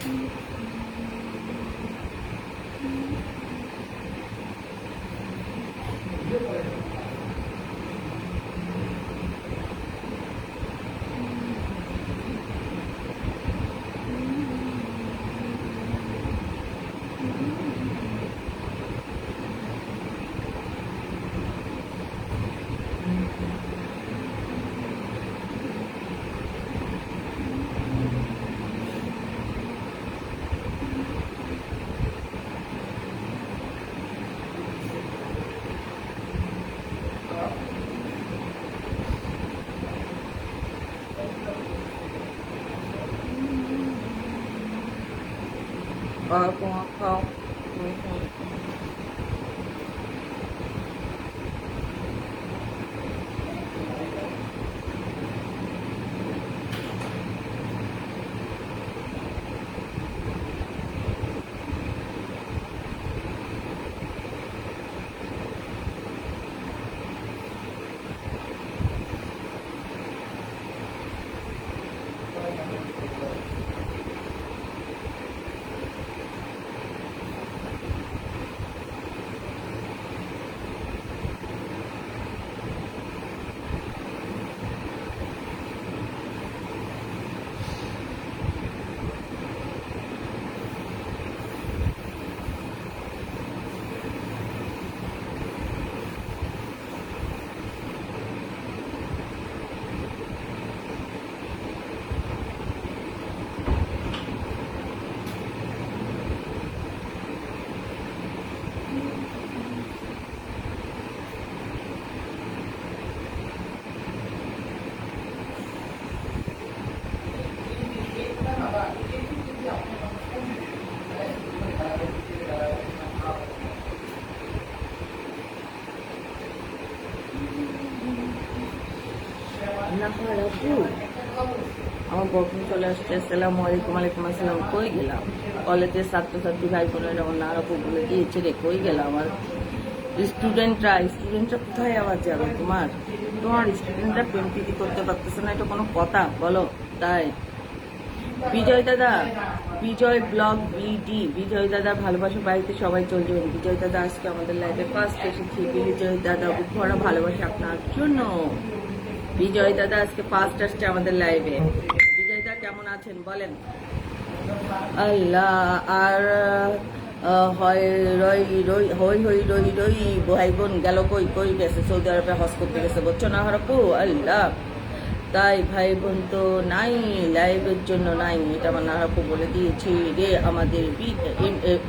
খাও। আমার বকন চলে আসছে। আসসালামু আলাইকুম। ওয়ালাইকুম আসসালাম। কই গেলাম? কলেজের ছাত্রছাত্রী ভাই বোনেরা আমার নারাপু বলে দিয়েছে রে, কই গেলাম? আমার স্টুডেন্টরা কোথায় আবার যাবে? তোমার স্টুডেন্টরা প্রেম প্রীতি করতে পারতেছে না, এটা কোনো কথা বলো? তাই বিজয় দাদা, বিজয় ব্লগ বিডি, বিজয় দাদা ভালোবাসা বাড়িতে সবাই চলে যাবেন। বিজয় দাদা আজকে আমাদের লাইফে ফার্স্ট এসেছি। বিজয় দাদা ভরা ভালোবাসা আপনার জন্য। বিজয় দাদা আজকে ফার্স্ট আসছে আমাদের লাইভে। বিজয় দা কেমন আছেন বলেন? আল্লাহ আর হয় রই রই হই হই রই রই ভাই বোন গেল কই? কই গেছে? সৌদি আরবে হজ করতে গেছে, বুঝছো না হরপু? আল্লাহ, তাই ভাই বোন তো নাই, লাইভের জন্য নাই, এটা আমার নারাপু বলে দিয়েছি রে। আমাদের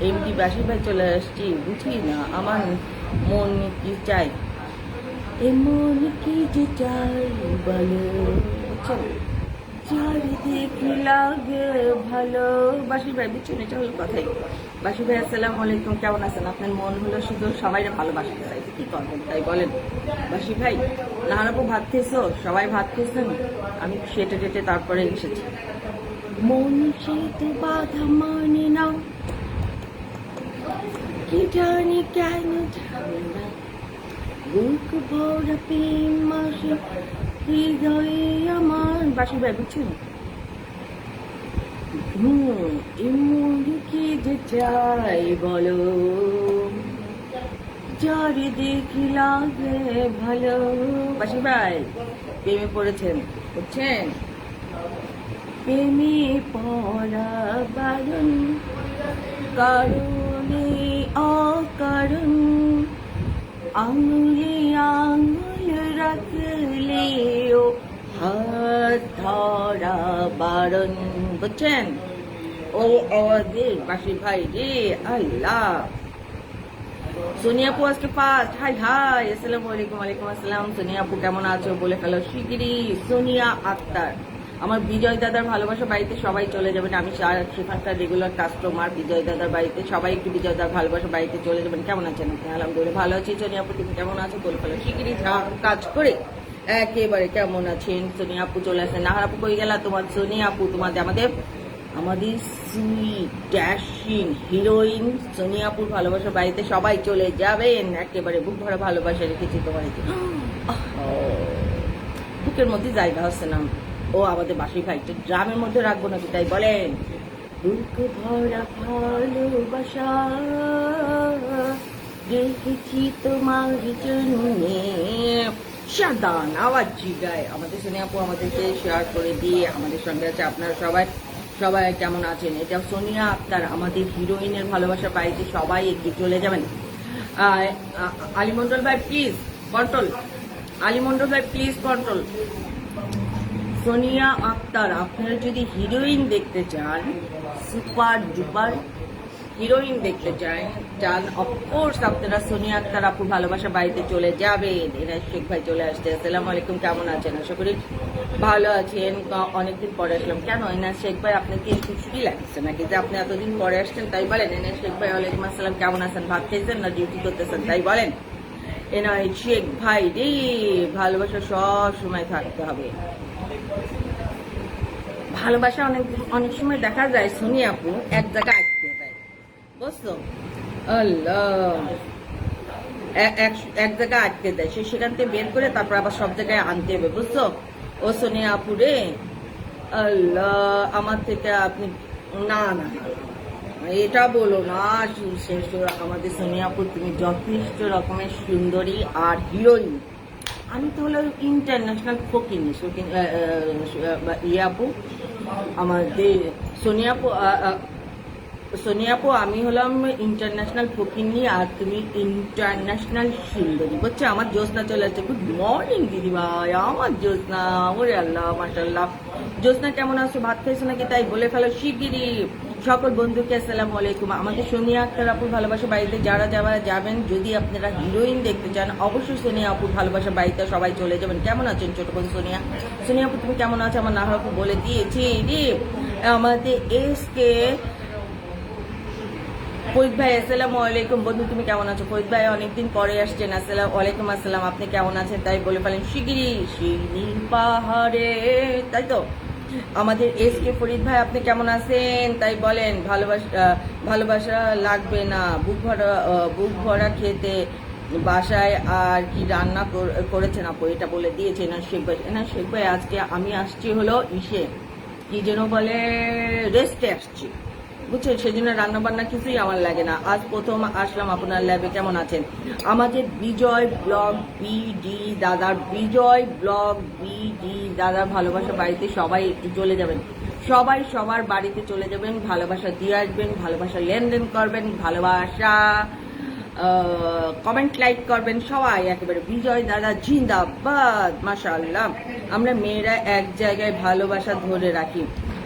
এমডি বাসি ভাই চলে আসছি, বুঝি না আমার মন কি চাই, এমন কি যে চাই বলো, চারিদিক লাগে ভালো। বাসি ভাই বুঝছেন, এটা হলো কথাই। বাসি ভাই আসসালামু আলাইকুম, কেমন আছেন? আপনার মন হলো শুধু সবাই ভালোবাসতে চাইছে, কি করবেন তাই বলেন? বাসি ভাই নাহারাপু ভাত খেয়েছো? সবাই ভাত খেয়েছেন? আমি সেটে টেটে তারপরে এসেছি। মন সে তো বাধা মানে না, কি জানি কেন যাবে না, বুক ভরা প্রেম মাসে হৃদয়ে আমার। বাসি ভাই বুঝছেন, এমন কি যে চাই বলো, চারিদিক লাগে ভালো। বাসি ভাই প্রেমে পড়েছেন, বুঝছেন? প্রেমে পড়া বারণ, কারণে অকারণ, আঙুলে আঙুল রাখলেও হাত ধরা বারণ, বুঝছেন? ও আমাদের বাসি ভাই রে। আল্লাহ, সোনিয়াপু আজকে ফার্স্ট। হাই হাই, আসসালামু আলাইকুম। ওয়ালাইকুম আসসালাম। সোনিয়াপু কেমন আছো বলে ফেলো শিগগিরই। সোনিয়া আক্তার, আমার বিজয় দাদার ভালোবাসা বাড়িতে সবাই চলে যাবেন। আমি সেখানকার রেগুলার কাস্টমার। বিজয় দাদার বাড়িতে সবাই একটু বিজয় দাদার ভালোবাসা বাড়িতে চলে যাবেন। কেমন আছেন আপনি? আলহামদুলিল্লাহ ভালো আছি। সোনিয়াপু তুমি কেমন আছো বলে ফেলো শিগগিরই, কাজ করে একেবারে। কেমন আছেন? সোনিয়াপু চলে আসেন। নাহারাপু কই গেলা তোমার? সোনিয়াপু তোমাদের আমাদের সুইট ড্যাশিং হিরোইন সোনিয়াপুর ভালোবাসা বাড়িতে সবাই চলে যাবেন। একেবারে বুক ভরা ভালোবাসা রেখেছি তোমার। বুকের মধ্যে জায়গা হচ্ছে না। ও আমাদের বাসি ভাই, ড্রামের মধ্যে রাখবো নাকি তাই বলেন? বুক ভরা ভালোবাসা রেখেছি তোমার জন্যে। সাদান আওয়াজ জিগায় আমাদের সোনিয়া আপু আমাদেরকে শেয়ার করে দিয়ে আমাদের সঙ্গে আছে আপনারা সবাই। সবাই কেমন আছেন? এটা সোনিয়া আক্তার, আমাদের হিরোইনের ভালোবাসার বাড়িতে সবাই একটু চলে যাবেন। আলিমন্ডল ভাই প্লিজ কন্ট্রোল, আলিমন্ডল ভাই প্লিজ কন্ট্রোল। সোনিয়া আক্তার, আপনারা যদি হিরোইন দেখতে চান, সুপার ডুপার হিরোইন দেখতে চান অফকোর্স আপনারা সোনিয়া আক্তার আপুর ভালোবাসা বাড়িতে চলে যাবেন। এনার শেখ ভাই চলে আসছে। আসসালামু আলাইকুম, কেমন আছেন? আশা করি ভালো আছেন। অনেকদিন পরে আসলাম। কেন এনার শেখ ভাই আপনাকে একটু ছুটি লাগছে নাকি যে আপনি এতদিন পরে আসছেন তাই বলেন? এনার শেখ ভাই ওয়ালাইকুম আসসালাম, কেমন আছেন? ভাত খেয়েছেন না ডিউটি করতেছেন তাই বলেন? এনার শেখ ভাই রে, ভালোবাসা সব সময় থাকতে হবে। ভালোবাসা অনেক সময় দেখা যায় সোনিয়া আপু এক জায়গায় আটকে যায়, বুঝছো? আল্লাহ, এক জায়গায় আটকে দেয়, সেখান থেকে বের করে তারপর আবার সব জায়গায় আনতে হবে, বুঝছো? ও সোনিয়া আপু রে, আল্লাহ আমার থেকে আপনি না না না, এটা বলো না। আমাদের সোনিয়া আপু তুমি যথেষ্ট রকমের সুন্দরী আর হিরোইন। আমি তো হলো ইন্টারন্যাশনাল ফকিনি আপু, আমাদের সোনিয়া আপু আমি হলাম ইন্টারন্যাশনাল ফকিনি আর তুমি ইন্টারন্যাশনাল সুন্দরী, বুঝছো? আমার জ্যোৎস্না চলে আসছে। গুড মর্নিং দিদি ভাই, আমার জ্যোৎস্না, ওরে আল্লাহ মাশাআল্লাহ। জ্যোৎস্না কেমন আছো? ভাত খাইছো নাকি? তাই বলে ফেলো শিগগিরই। সকল বন্ধুকে আসসালামু আলাইকুম। আমাদের সোনিয়া আক্তার আপুর ভালোবাসা বাড়িতে যারা যাবেন, যদি আপনারা হিরোইন দেখতে চান অবশ্যই সোনিয়া আপুর ভালোবাসা বাড়িতে সবাই চলে যাবেন। কেমন আছেন ছোট বোন সোনিয়া? সোনিয়া আপু তুমি কেমন আছো? আমার নাহার আপু বলে দিয়েছি রে। আমাদের এসকে ফরিদ ভাই আসসালামু আলাইকুম। বন্ধু তুমি কেমন আছো? ফরিদ ভাই অনেকদিন পরে আসছেন। আসসালামু আলাইকুম আসসালাম, আপনি কেমন আছেন? তাই বলে ফেলেন শিগগিরি শিরিন পাহাড়ে, তাই তো? আমাদের এস কে ফরিদ ভাই আপনি কেমন আছেন? তাই বলেন। ভালোবাসা লাগবে না, বুক ভরা খেতে বাসায় আর কি রান্না করেছেন আপু, এটা বলে দিয়েছে এনার শেখ ভাই। এনার শেখ ভাই আজকে আমি আসছি হলো ইসে কি যেন বলে, রেস্টে আসছি, বুঝছেন? সেজন্য রান্না বান্না কিছুই আমার লাগে না। আজ প্রথম আসলাম আপনার ল্যাবে, কেমন আছেন? আমাদের বিজয় ব্লগ বিডি দাদার, বিজয় ব্লগ বিডি দাদার ভালোবাসা বাড়িতে সবাই একটু চলে যাবেন। সবাই সবার বাড়িতে চলে যাবেন, ভালোবাসা দিয়ে আসবেন, ভালোবাসা লেনদেন করবেন, ভালোবাসা কমেন্ট লাইক করবেন সবাই একেবারে। বিজয় দাদা জিন্দাবাদ, মাশাআল্লাহ। আমরা মেয়েরা এক জায়গায় ভালোবাসা ধরে রাখি।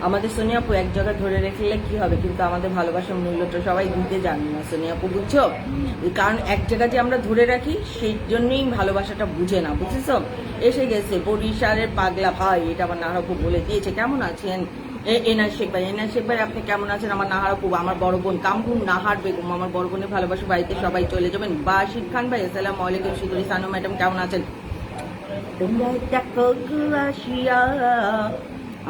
আমাদের সোনিয়া আপু এক জায়গায় ধরে রেখে কি হবে, কিন্তু আমাদের ভালোবাসার মূল্যটা সবাই দিতে জানি না সোনিয়া আপু, বুঝছো? কারণ এক জায়গায় যে আমরা ধরে রাখি সেই জন্যই ভালোবাসাটা বুঝে না, বুঝেছো? এসে গেছে বরিশালের পাগলা ভাই, এটা আমার নাহার আপু বলে দিয়েছে। কেমন আছেন এনার শেখ ভাই? এনার শেখ ভাই আপনি কেমন আছেন? আমার নাহার আপু, আমার বড় বোন কামরুন নাহার বেগম, আমার বড় বোনের ভালোবাসা বাড়িতে সবাই চলে যাবেন। বাশির খান ভাই আসসালামু আলাইকুম। সুদরি সানু ম্যাডাম কেমন আছেন? তোমরা দেখো আসিয়া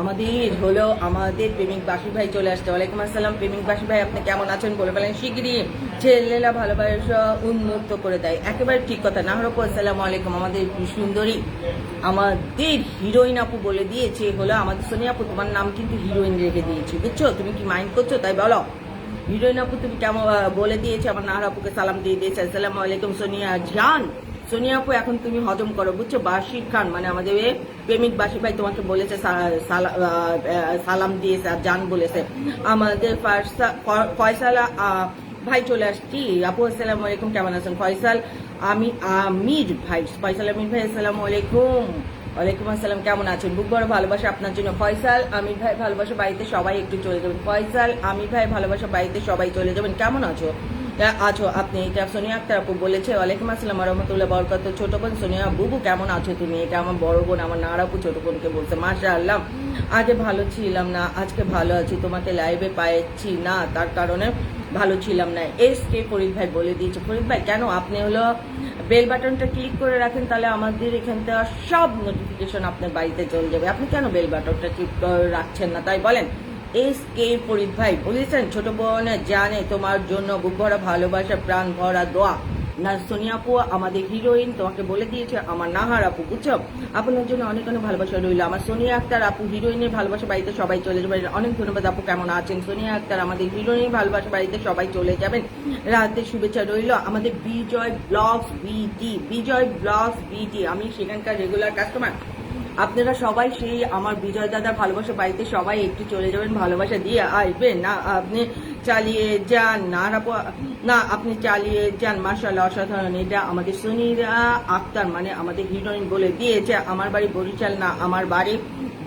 আমাদের হলো আমাদের প্রেমিক বাসি ভাই চলে আসছে। ওয়ালাইকুম আসসালাম প্রেমিক বাসি ভাই, আপনি কেমন আছেন? বলে ফেলেন শিগগিরই। ছেলেরা ভালোবাসা উন্মুক্ত করে দেয়, একেবারে ঠিক কথা। নাহর আপু আসসালামু আলাইকুম। আমাদের সুন্দরী আমাদের হিরোইন আপু বলে দিয়েছে হলো আমাদের সোনিয়া আপু তোমার নাম কিন্তু হিরোইন রেখে দিয়েছি, বুঝছো? তুমি কি মাইন্ড করছো? তাই বলো হিরোইন আপু তুমি কেমন বলে দিয়েছে। আমার নাহার আপুকে সালাম দিয়ে দিয়েছে। আসসালামু আলাইকুম সোনিয়া জান। সোনিয়া আপু এখন তুমি হজম করো, বুঝছো? বাশির খান মানে আমাদের প্রেমিক বাসি ভাই তোমাকে বলেছে, সালাম দিয়েছে আর জান বলেছে। আমাদের ফয়সালা ভাই চলে আসছি। আপু আসসালামু আলাইকুম, কেমন আছেন? ফয়সাল আমির ভাই, ফয়সাল আমির ভাই আসসালামু আলাইকুম। ওয়ালাইকুম আসসালাম, কেমন আছেন? বুক বড় ভালোবাসা আপনার জন্য। ফয়সাল আমির ভাই ভালোবাসা বাড়িতে সবাই একটু চলে যাবেন। ফয়সাল আমির ভাই ভালোবাসা বাড়িতে সবাই চলে যাবেন। কেমন আছো আপনি? এটা সোনিয়া আক্তার আপু বলেছে। ওয়ালাইকুম আসসালাম রহমতুল্লাহ বরকত। ছোট বোন সোনিয়া বুবু কেমন আছো তুমি? এটা আমার বড় বোন, আমার নাহার আপু ছোট বোনকে বলছে। মাশাআল্লাহ। আগে ভালো ছিলাম না, আজকে ভালো আছি। তোমাকে লাইভে পাচ্ছি না, তার কারণে ভালো ছিলাম না। এস কে ফরিদ ভাই বলে দিয়েছে। ফরিদ ভাই কেন আপনি হলো বেল বাটনটা ক্লিক করে রাখেন, তাহলে আমাদের এখান থেকে সব নোটিফিকেশন আপনার বাড়িতে চলে যাবে। আপনি কেন বেল বাটনটা ক্লিক করে রাখছেন না, তাই বলেন? এস কে ফরিদ ভাই বলেছেন ছোট বোন জানে তোমার জন্য বুক ভরা ভালোবাসা, প্রাণ ভরা দোয়া। না সোনিয়া আপু আমাদের হিরোইন, তোমাকে বলে দিয়েছে আমার নাহার আপু, বুঝছো? আপনার জন্য অনেক অনেক ভালোবাসা রইল। আমার সোনিয়া আক্তার আপু হিরোইনের ভালোবাসা বাড়িতে সবাই চলে যাবেন। অনেক ধন্যবাদ আপু, কেমন আছেন? সোনিয়া আক্তার আমাদের হিরোইনের ভালোবাসা বাড়িতে সবাই চলে যাবেন। রাতে শুভেচ্ছা রইল। আমাদের বিজয় ব্লগস বিটি, বিজয় ব্লগস বিটি, আমি সেখানকার রেগুলার কাস্টমার। আপনারা সবাই সেই আমার বিজয় দাদার ভালোবাসা বাড়িতে সবাই একটু চলে যাবেন, ভালোবাসা দিয়ে আসবেন। না আপনি চালিয়ে যান, না আপনি চালিয়ে যান, মাশাআল্লাহ অসাধারণ। এটা আমাদের সোনিয়া আক্তার মানে আমাদের হিরোইন বলে দিয়েছে আমার বাড়ি বরিশাল না, আমার বাড়ি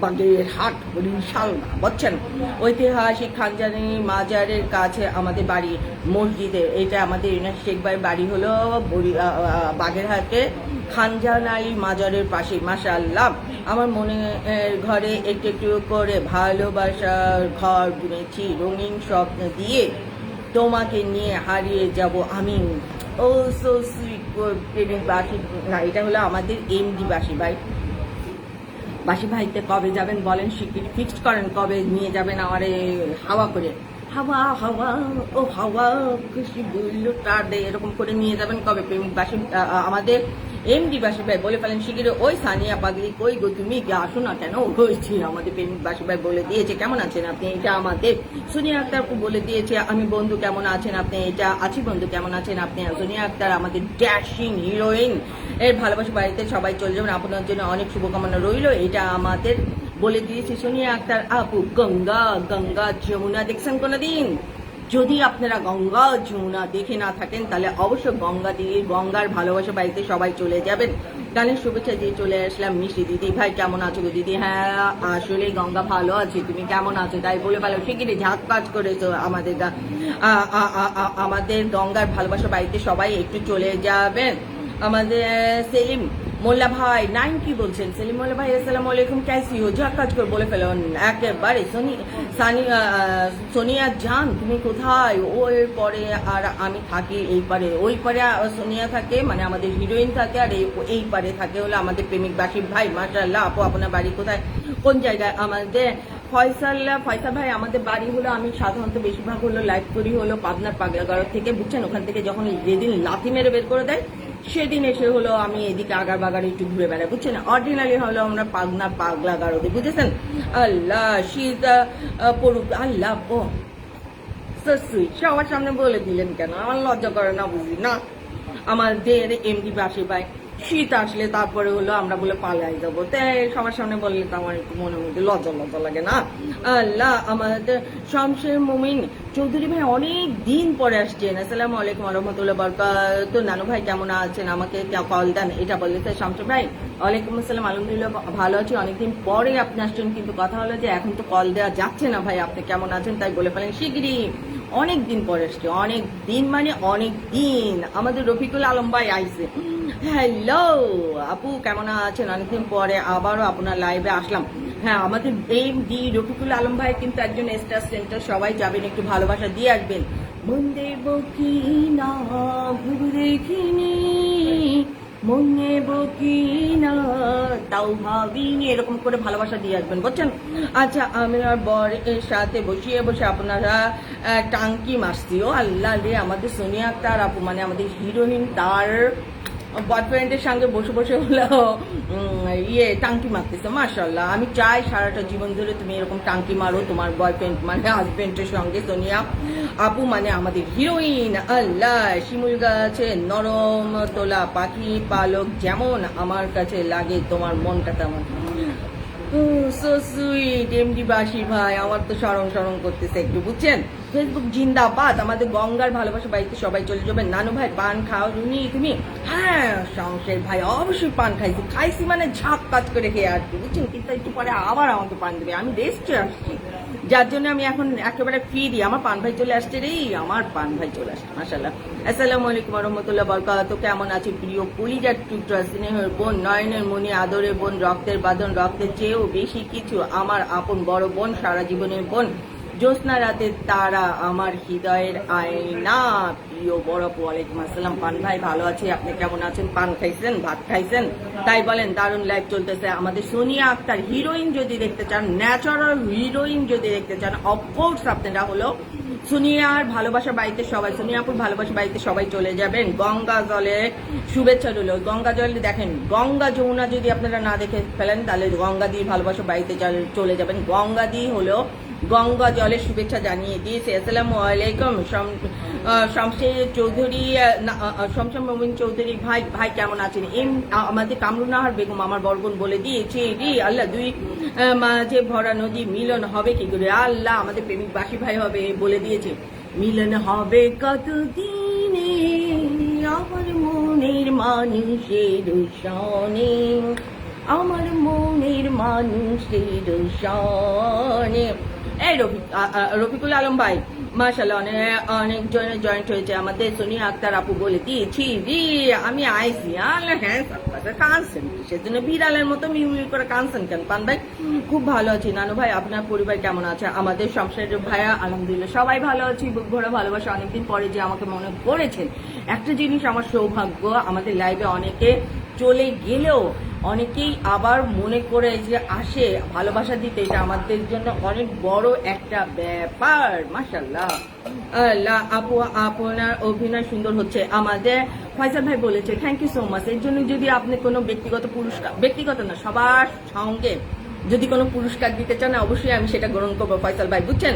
বাগেরহাট, বরিশাল না, বুঝছেন? ঐতিহাসিক খানজানি মাজারের কাছে আমাদের বাড়ি, মসজিদে। এটা আমাদের ইনাস শেখ ভাইয়ের বাড়ি হলো বাগেরহাটে খানজানাই মাজারের পাশে। মাশাআল্লাহ আমার মনে ঘরে একটু একটু করে ভালোবাসার ঘর বুনেছি, রঙিন স্বপ্ন দিয়ে তোমাকে নিয়ে হারিয়ে যাব আমি। ও সো সুইট প্রেমিক বাসি। না, এটা হলো আমাদের এমডি বাসি ভাই। বাসি ভাইতে কবে যাবেন বলেন, শিগগিরই ফিক্সড করেন কবে নিয়ে যাবেন আমারে হাওয়া করে। হাওয়া হাওয়া ও হাওয়া খুশি বললো তার দে, এরকম করে নিয়ে যাবেন কবে প্রেমিক বাসি আমাদের এমডি বাসি ভাই বলে ফেলেন শিগগিরই। ওই সানিয়া পাগলি কই গো তুমি, আসো না কেন? হয়েছি আমাদের প্রেমিক বাসি ভাই বলে দিয়েছে কেমন আছেন আপনি, এটা আমাদের সোনিয়া আক্তার বলে দিয়েছে আমি বন্ধু কেমন আছেন আপনি, এটা আছি বন্ধু কেমন আছেন আপনি। সোনিয়া আক্তার আমাদের ড্যাশিং হিরোইন এর ভালোবাসা বাড়িতে সবাই চলে যাবেন। আপনার জন্য অনেক শুভকামনা রইল। এটা আমাদের বলে দিয়েছে সোনিয়া আক্তার আপু। গঙ্গা গঙ্গা যমুনা দেখছেন কোনোদিন? যদি আপনারা গঙ্গা যমুনা দেখে না থাকেন তাহলে অবশ্যই গঙ্গার ভালোবাসা বাড়িতে সবাই চলে যাবেন। গানের শুভেচ্ছা দিয়ে চলে আসলাম। মিষ্টি দিদি ভাই কেমন আছো গো দিদি? হ্যাঁ আসলে গঙ্গা ভালো আছে, তুমি কেমন আছো তাই বলে ভালো শিগগিরই ঝাঁক কাজ করেছো আমাদের গঙ্গার ভালোবাসা বাড়িতে সবাই একটু চলে যাবেন। আমাদের সেলিম মোল্লা ভাই 9 কি বলছেন? সেলিম মোল্লা ভাই আসসালামু আলাইকুম, कैसी हो? যা কাজ করে বলে ফেলেন একেবারে। সোনিয়া জান তুমি কোথায়? ওই পরে আর আমি থাকি এই পারে, ওই পারে সোনিয়া থাকে মানে আমাদের হিরোইন থাকে, আর এই পারে থাকে হলো আমাদের প্রেমিক বাসিব ভাই। মাশাআল্লাহ আপু আপনার বাড়ি কোথায়, কোন জায়গায়? আমাদের ফয়সাল ভাই আমাদের বাড়ি হলো, আমি সাধারণত বেশিরভাগ হলো লাইভ করি হলো পাবনার পাগলাগাড়ো থেকে, বুঝছেন? ওখান থেকে যখন যেদিন লাথি মেরে বের করে দেয় সেদিন এসে হলো আমি এদিকে আগার বাগার একটু ঘুরে বেড়াই, বুঝছেন? অরিজিনালি হলো আমরা পাগনার পাগলাগাড়োতে, বুঝেছেন? আল্লাহ শীত পড়ুক আল্লাহ। ও সুইট, সবার সামনে বলে দিলেন কেন? আমার লজ্জা করে না বুঝি না? আমাদের এমডি বাসি ভাই শীত আসলে তারপরে হলো আমরা বলে পালাই যাবো, তাই সবার সামনে বললে তো আমার একটু মনের মধ্যে লজ্জা লজ্জা লাগে না? আল্লাহ আমাদের শামসের মুমিন চৌধুরী ভাই অনেক দিন পরে আসছেন, আসসালামু আলাইকুম রহমতুল্লাহ বরকাত। নানু ভাই কেমন আছেন, আমাকে কল দেন, এটা বলেছে শামসুর ভাই। ওয়ালাইকুম আসসালাম, আলহামদুলিল্লাহ ভালো আছি, অনেকদিন পরে আপনি আসছেন, কিন্তু কথা হলো যে এখন তো কল দেওয়া যাচ্ছে না ভাই, আপনি কেমন আছেন তাই বলে ফেলেন শিগগিরই। অনেক দিন পরে আসছে, অনেক দিন মানে অনেক দিন। আমাদের রফিকুল আলম ভাই আইছে। হ্যালো আপু কেমন আছেন? অনেকদিন পরে আবারও আপনার লাইভে আসলাম। হ্যাঁ আমাদের এই রফিকুল আলম ভাই কিন্তু একজন স্টার সেন্টার, সবাই যাবেন একটু ভালোবাসা দিয়ে আসবেন। মন দেব কি না ভেবে দেখিনি, মন নেব কি না তাও ভাবিনি, এরকম করে ভালোবাসা দিয়ে আসবেন, বুঝছেন? আচ্ছা আমি আর বর এর সাথে বসিয়ে বসে আপনারা টাঙ্কি মারছি। ও আল্লাহ রে, আমাদের সোনিয়া আক্তার আপু মানে আমাদের হিরোইন তার বয়ফ্রেন্ডের সঙ্গে বসে বসে হলো টাঙ্কি মারতেছে। মাশাআল্লাহ, আমি চাই সারাটা জীবন ধরে তুমি এরকম টাঙ্কি মারো তোমার বয়ফ্রেন্ড মানে হাজবেন্ডের সঙ্গে। সোনিয়া আপু মানে আমাদের হিরোইন। আল্লাহ শিমুল গাছে নরম তোলা পাখি পালক যেমন আমার কাছে লাগে তোমার মনটা তেমন। সো সুইট এমডি বাসি ভাই, আমার তো স্মরণ করতেছে একটু, বুঝছেন? ফেসবুক জিন্দাবাদ। আমাদের গঙ্গার ভালোবাসা বাড়িতে সবাই চলে যাবেন। নানু ভাই পান খাও তুমি? হ্যাঁ সংসার ভাই অবশ্যই পান খাইছি মানে ঝাঁক কাজ করে খেয়ে আসছি, বুঝছেন? কিন্তু একটু পরে আবার আমাকে পান দেবে, আমি রেস্টে আসছি, যার জন্য আমি এখন একেবারে ফ্রি। আমার পান ভাই চলে আসছে রে, আমার পান ভাই চলে আসছে। মাশাআল্লাহ, আসসালামু আলাইকুম রহমতুল্লাহ বরকাত। কেমন আছে প্রিয় কলিজার টুকরা স্নেহের বোন, নয়নের মনি আদরের বোন, রক্তের বাঁধন, রক্তের চেয়েও বেশি কিছু, আমার আপন বড় বোন, সারা জীবনের বোন, জ্যোৎস্না রাতের তারা, আমার হৃদয়ের আয়না, প্রিয় বড় আপু ওয়ালাইকুম আসসালাম। পান ভাই ভালো আছি, আপনি কেমন আছেন? পান খাইছেন, ভাত খাইছেন? তাই বলেন, দারুণ লাইভ চলতেছে। আমাদের সোনিয়া আক্তার হিরোইন যদি দেখতে চান, ন্যাচারাল হিরোইন যদি দেখতে চান, অফকোর্স আপনারা হলো সোনিয়ার ভালোবাসা বাড়িতে সবাই, সোনিয়াপুর ভালোবাসা বাড়িতে সবাই চলে যাবেন। গঙ্গা জলে শুভেচ্ছা রইল। গঙ্গা জলে দেখেন, গঙ্গা যমুনা যদি আপনারা না দেখে ফেলেন তাহলে গঙ্গা দিয়ে ভালোবাসা বাড়িতে চলে যাবেন। গঙ্গা দিয়ে হলো গঙ্গা জলের শুভেচ্ছা জানিয়ে দিয়েছে। আসসালামু আলাইকুম শমশের চৌধুরী, শমশের মমিন চৌধুরী ভাই, ভাই কেমন আছেন? আমাদের কামরুনাহার বেগম আমার বরগুন বলে দিয়েছে, রি আল্লাহ দুই মাঝে ভরা নদী মিলন হবে কি করে? আল্লাহ আমাদের প্রেমিক বাসী ভাই হবে বলে দিয়েছে, মিলন হবে কতদিনে আমার মনের মানুষের সনে, আমার মনের মানুষের সনে। এই রফিকুল আলম ভাই মাশাআল্লাহ অনেক জনের জয়েন্ট হয়েছে। আমাদের সোনিয়া আক্তার আপু বলে দিয়েছি জি আমি আইসি। আল্লাহ হ্যাঁ কানছেন সেজন্য বিড়ালের মতো মিউ মিউ করে কানছেন কেন? পান ভাই খুব ভালো আছি। নানু ভাই আপনার পরিবার কেমন আছে? আমাদের সংসারের ভাইয়া আলহামদুলিল্লাহ সবাই ভালো আছি। বুক ভরা ভালোবাসা। অনেকদিন পরে যে আমাকে মনে করেছেন, একটা জিনিস আমার সৌভাগ্য, আমাদের লাইভে অনেকে চলে গেলেও অনেকেই আবার মনে করে যে আসে ভালোবাসা দিতে, এটা আমাদের জন্য অনেক বড় একটা ব্যাপার। মাশাআল্লাহ আপু আপনার অভিনয় সুন্দর হচ্ছে। আমাদের ফয়সাল ভাই বলেছে থ্যাংক ইউ সো মাচ। এর জন্য যদি আপনি কোনো ব্যক্তিগত পুরস্কার, ব্যক্তিগত না সবার সঙ্গে যদি কোনো পুরস্কার দিতে চান অবশ্যই আমি সেটা গ্রহণ করবো ফয়সাল ভাই, বুঝছেন?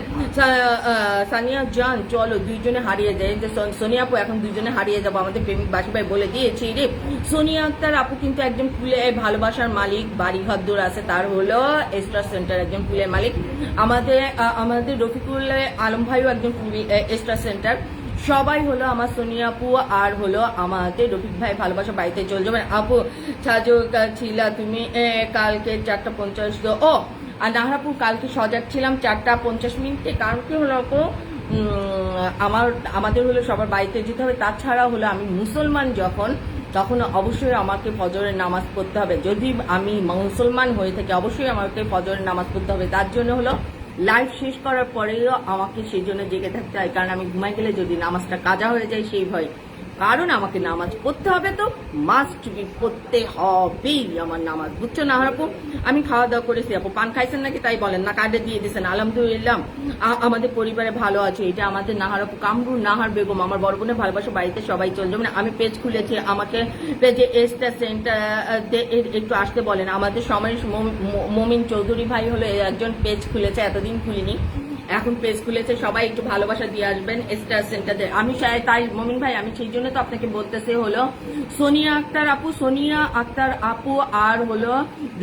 সানিয়া জান চলো দুইজনে হারিয়ে যায়, যে সোনিয়া আপু এখন দুইজনে হারিয়ে যাবো। আমাদের প্রেমিক বাসী ভাই বলে দিয়েছি রে। সোনিয়া আক্তার আপু কিন্তু একজন ফুলে ভালোবাসার মালিক, বাড়ি ঘর দূর আছে, তার হলো এস্টার সেন্টার, একজন ফুলের মালিক। আমাদের রফিকুল আলম ভাইও একজন এস্টার সেন্টার। সবাই হলো আমার সোনিয়া আপু আর হলো আমাদের রফিক ভাই ভালোবাসা বাড়িতে চলে যাবেন। আপু সাজো ছিলা তুমি কালকে 4:50 ও আর নাহরাপুর কালকে সজাগ ছিলাম 4:50 কারণ কি হলো আপু আমাদের হলো সবার বাড়িতে যেতে হবে। তাছাড়া হলো আমি মুসলমান যখন, তখন অবশ্যই আমাকে ফজরের নামাজ পড়তে হবে। যদি আমি মুসলমান হয়ে থাকি অবশ্যই আমাকে ফজরের নামাজ পড়তে হবে। তার জন্য হলো লাইভ শেষ করার পরেও আমাকে সেই জন্য জেগে থাকতে হয়, কারণ আমি ঘুমাই গেলে যদি নামাজটা কাজা হয়ে যায় সেই ভয়। কারণ আমাকে নামাজ পড়তে হবে, তো মাস্ট বি পড়তে হবেই আমার নামাজ, বুঝছো না আপু? আমি খাওয়া দাওয়া করেছি। আপু পান খাইছেন নাকি তাই বলেন না, কার্ডে দিয়ে দিয়েছেন। আলহামদুলিল্লাহ আমাদের পরিবারে ভালো আছে। এটা আমাদের নাহার আপু কামরুন নাহার বেগম আমার বড় বোনের ভালোবাসা বাড়িতে সবাই চলে যাবেন। আমি পেজ খুলেছি, আমাকে পেজে এস্টার সেন্টার একটু আসতে বলেন। আমাদের সময় মমিন চৌধুরী ভাই হলো একজন পেজ খুলেছে, এতদিন খুলিনি, এখন পেজ খুলেছে। সবাই একটু ভালোবাসা দিয়ে আসবেন স্টার সেন্টারে। আমি তাই মমিন ভাই আমি সেই জন্য তো আপনাকে বলতেছি হলো সোনিয়া আক্তার আপু আর হলো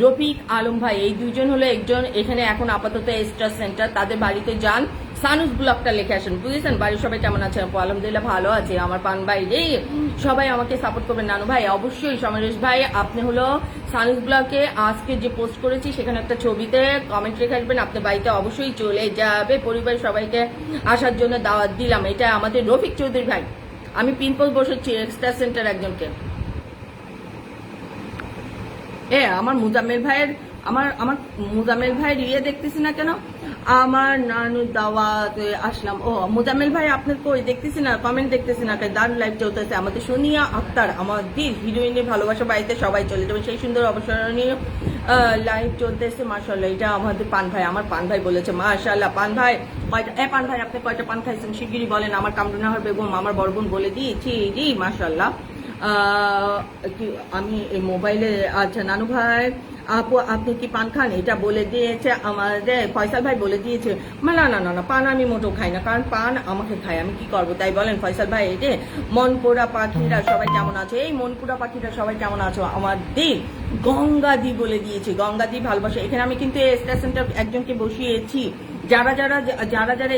রফিক আলম ভাই, এই দুইজন হলো একজন এখানে এখন আপাতত স্টার সেন্টার, তাদের বাড়িতে যান, সানুস ব্লগটা লিখে আসেন, বুঝেছেন? বাড়ির সবাই কেমন আছেন? আপু আলহামদুলিল্লাহ ভালো আছে। আমার পান ভাই রে সবাই আমাকে সাপোর্ট করবেন। নানু ভাই অবশ্যই, সমরেশ ভাই আপনি হলো সানুস ব্লগে আজকে যে পোস্ট করেছি সেখানে একটা ছবিতে কমেন্ট রেখে আসবেন, আপনার বাড়িতে অবশ্যই চলে যাবে। পরিবারের সবাইকে আসার জন্য দাওয়াত দিলাম। এটা আমাদের রফিক চৌধুরী ভাই, আমি পিনপোস্ট বসেছি স্টার সেন্টার একজনকে। আমার মুজাম্মেল ভাইয়ের আমার মুজাম্মেল ভাইয়ের ইয়ে দেখতেছি না কেন? আমার নানু দাওয়াতে আসলাম। ও মুজাম্মেল ভাই আপনার কই দেখতেছি না, কমেন্ট দেখতেছি না, দারুণ লাইভ চলতেছে। আমাদের সোনিয়া আক্তার আমাদের হিরোইনের ভালোবাসা বাড়িতে সবাই চলে যাবে, সেই সুন্দর অবসরণীয় লাইভ চলতেছে। মাশাআল্লাহ এটা আমাদের পান ভাই, আমার পান ভাই বলেছে মাশাআল্লাহ। পান ভাই কয়টা পান ভাই আপনি কয়টা পান খাইছেন শিগগিরই বলেন। আমার কামরুনাহার বেগম আমার বড় বোন বলে দিয়েছি জি মাশাআল্লাহ। আমি এই মোবাইলে আচ্ছা নানু ভাই আপু আপনি কি পান খান এটা বলে দিয়েছে আমাদের ফয়সাল ভাই বলে দিয়েছে। না না না না পান আমি মোটেও খাই না, কারণ পান আমাকে খাই, আমি কি করবো তাই বলেন ফয়সাল ভাই। এই যে মনপুরা পাখিরা সবাই কেমন আছে? এই মনপুরা পাখিরা সবাই কেমন আছো? আমাদের গঙ্গাদি বলে দিয়েছে, গঙ্গাদি ভালোবাসা। এখানে আমি কিন্তু স্টার সেন্টার একজনকে বসিয়েছি, যারা যারা যারা যারা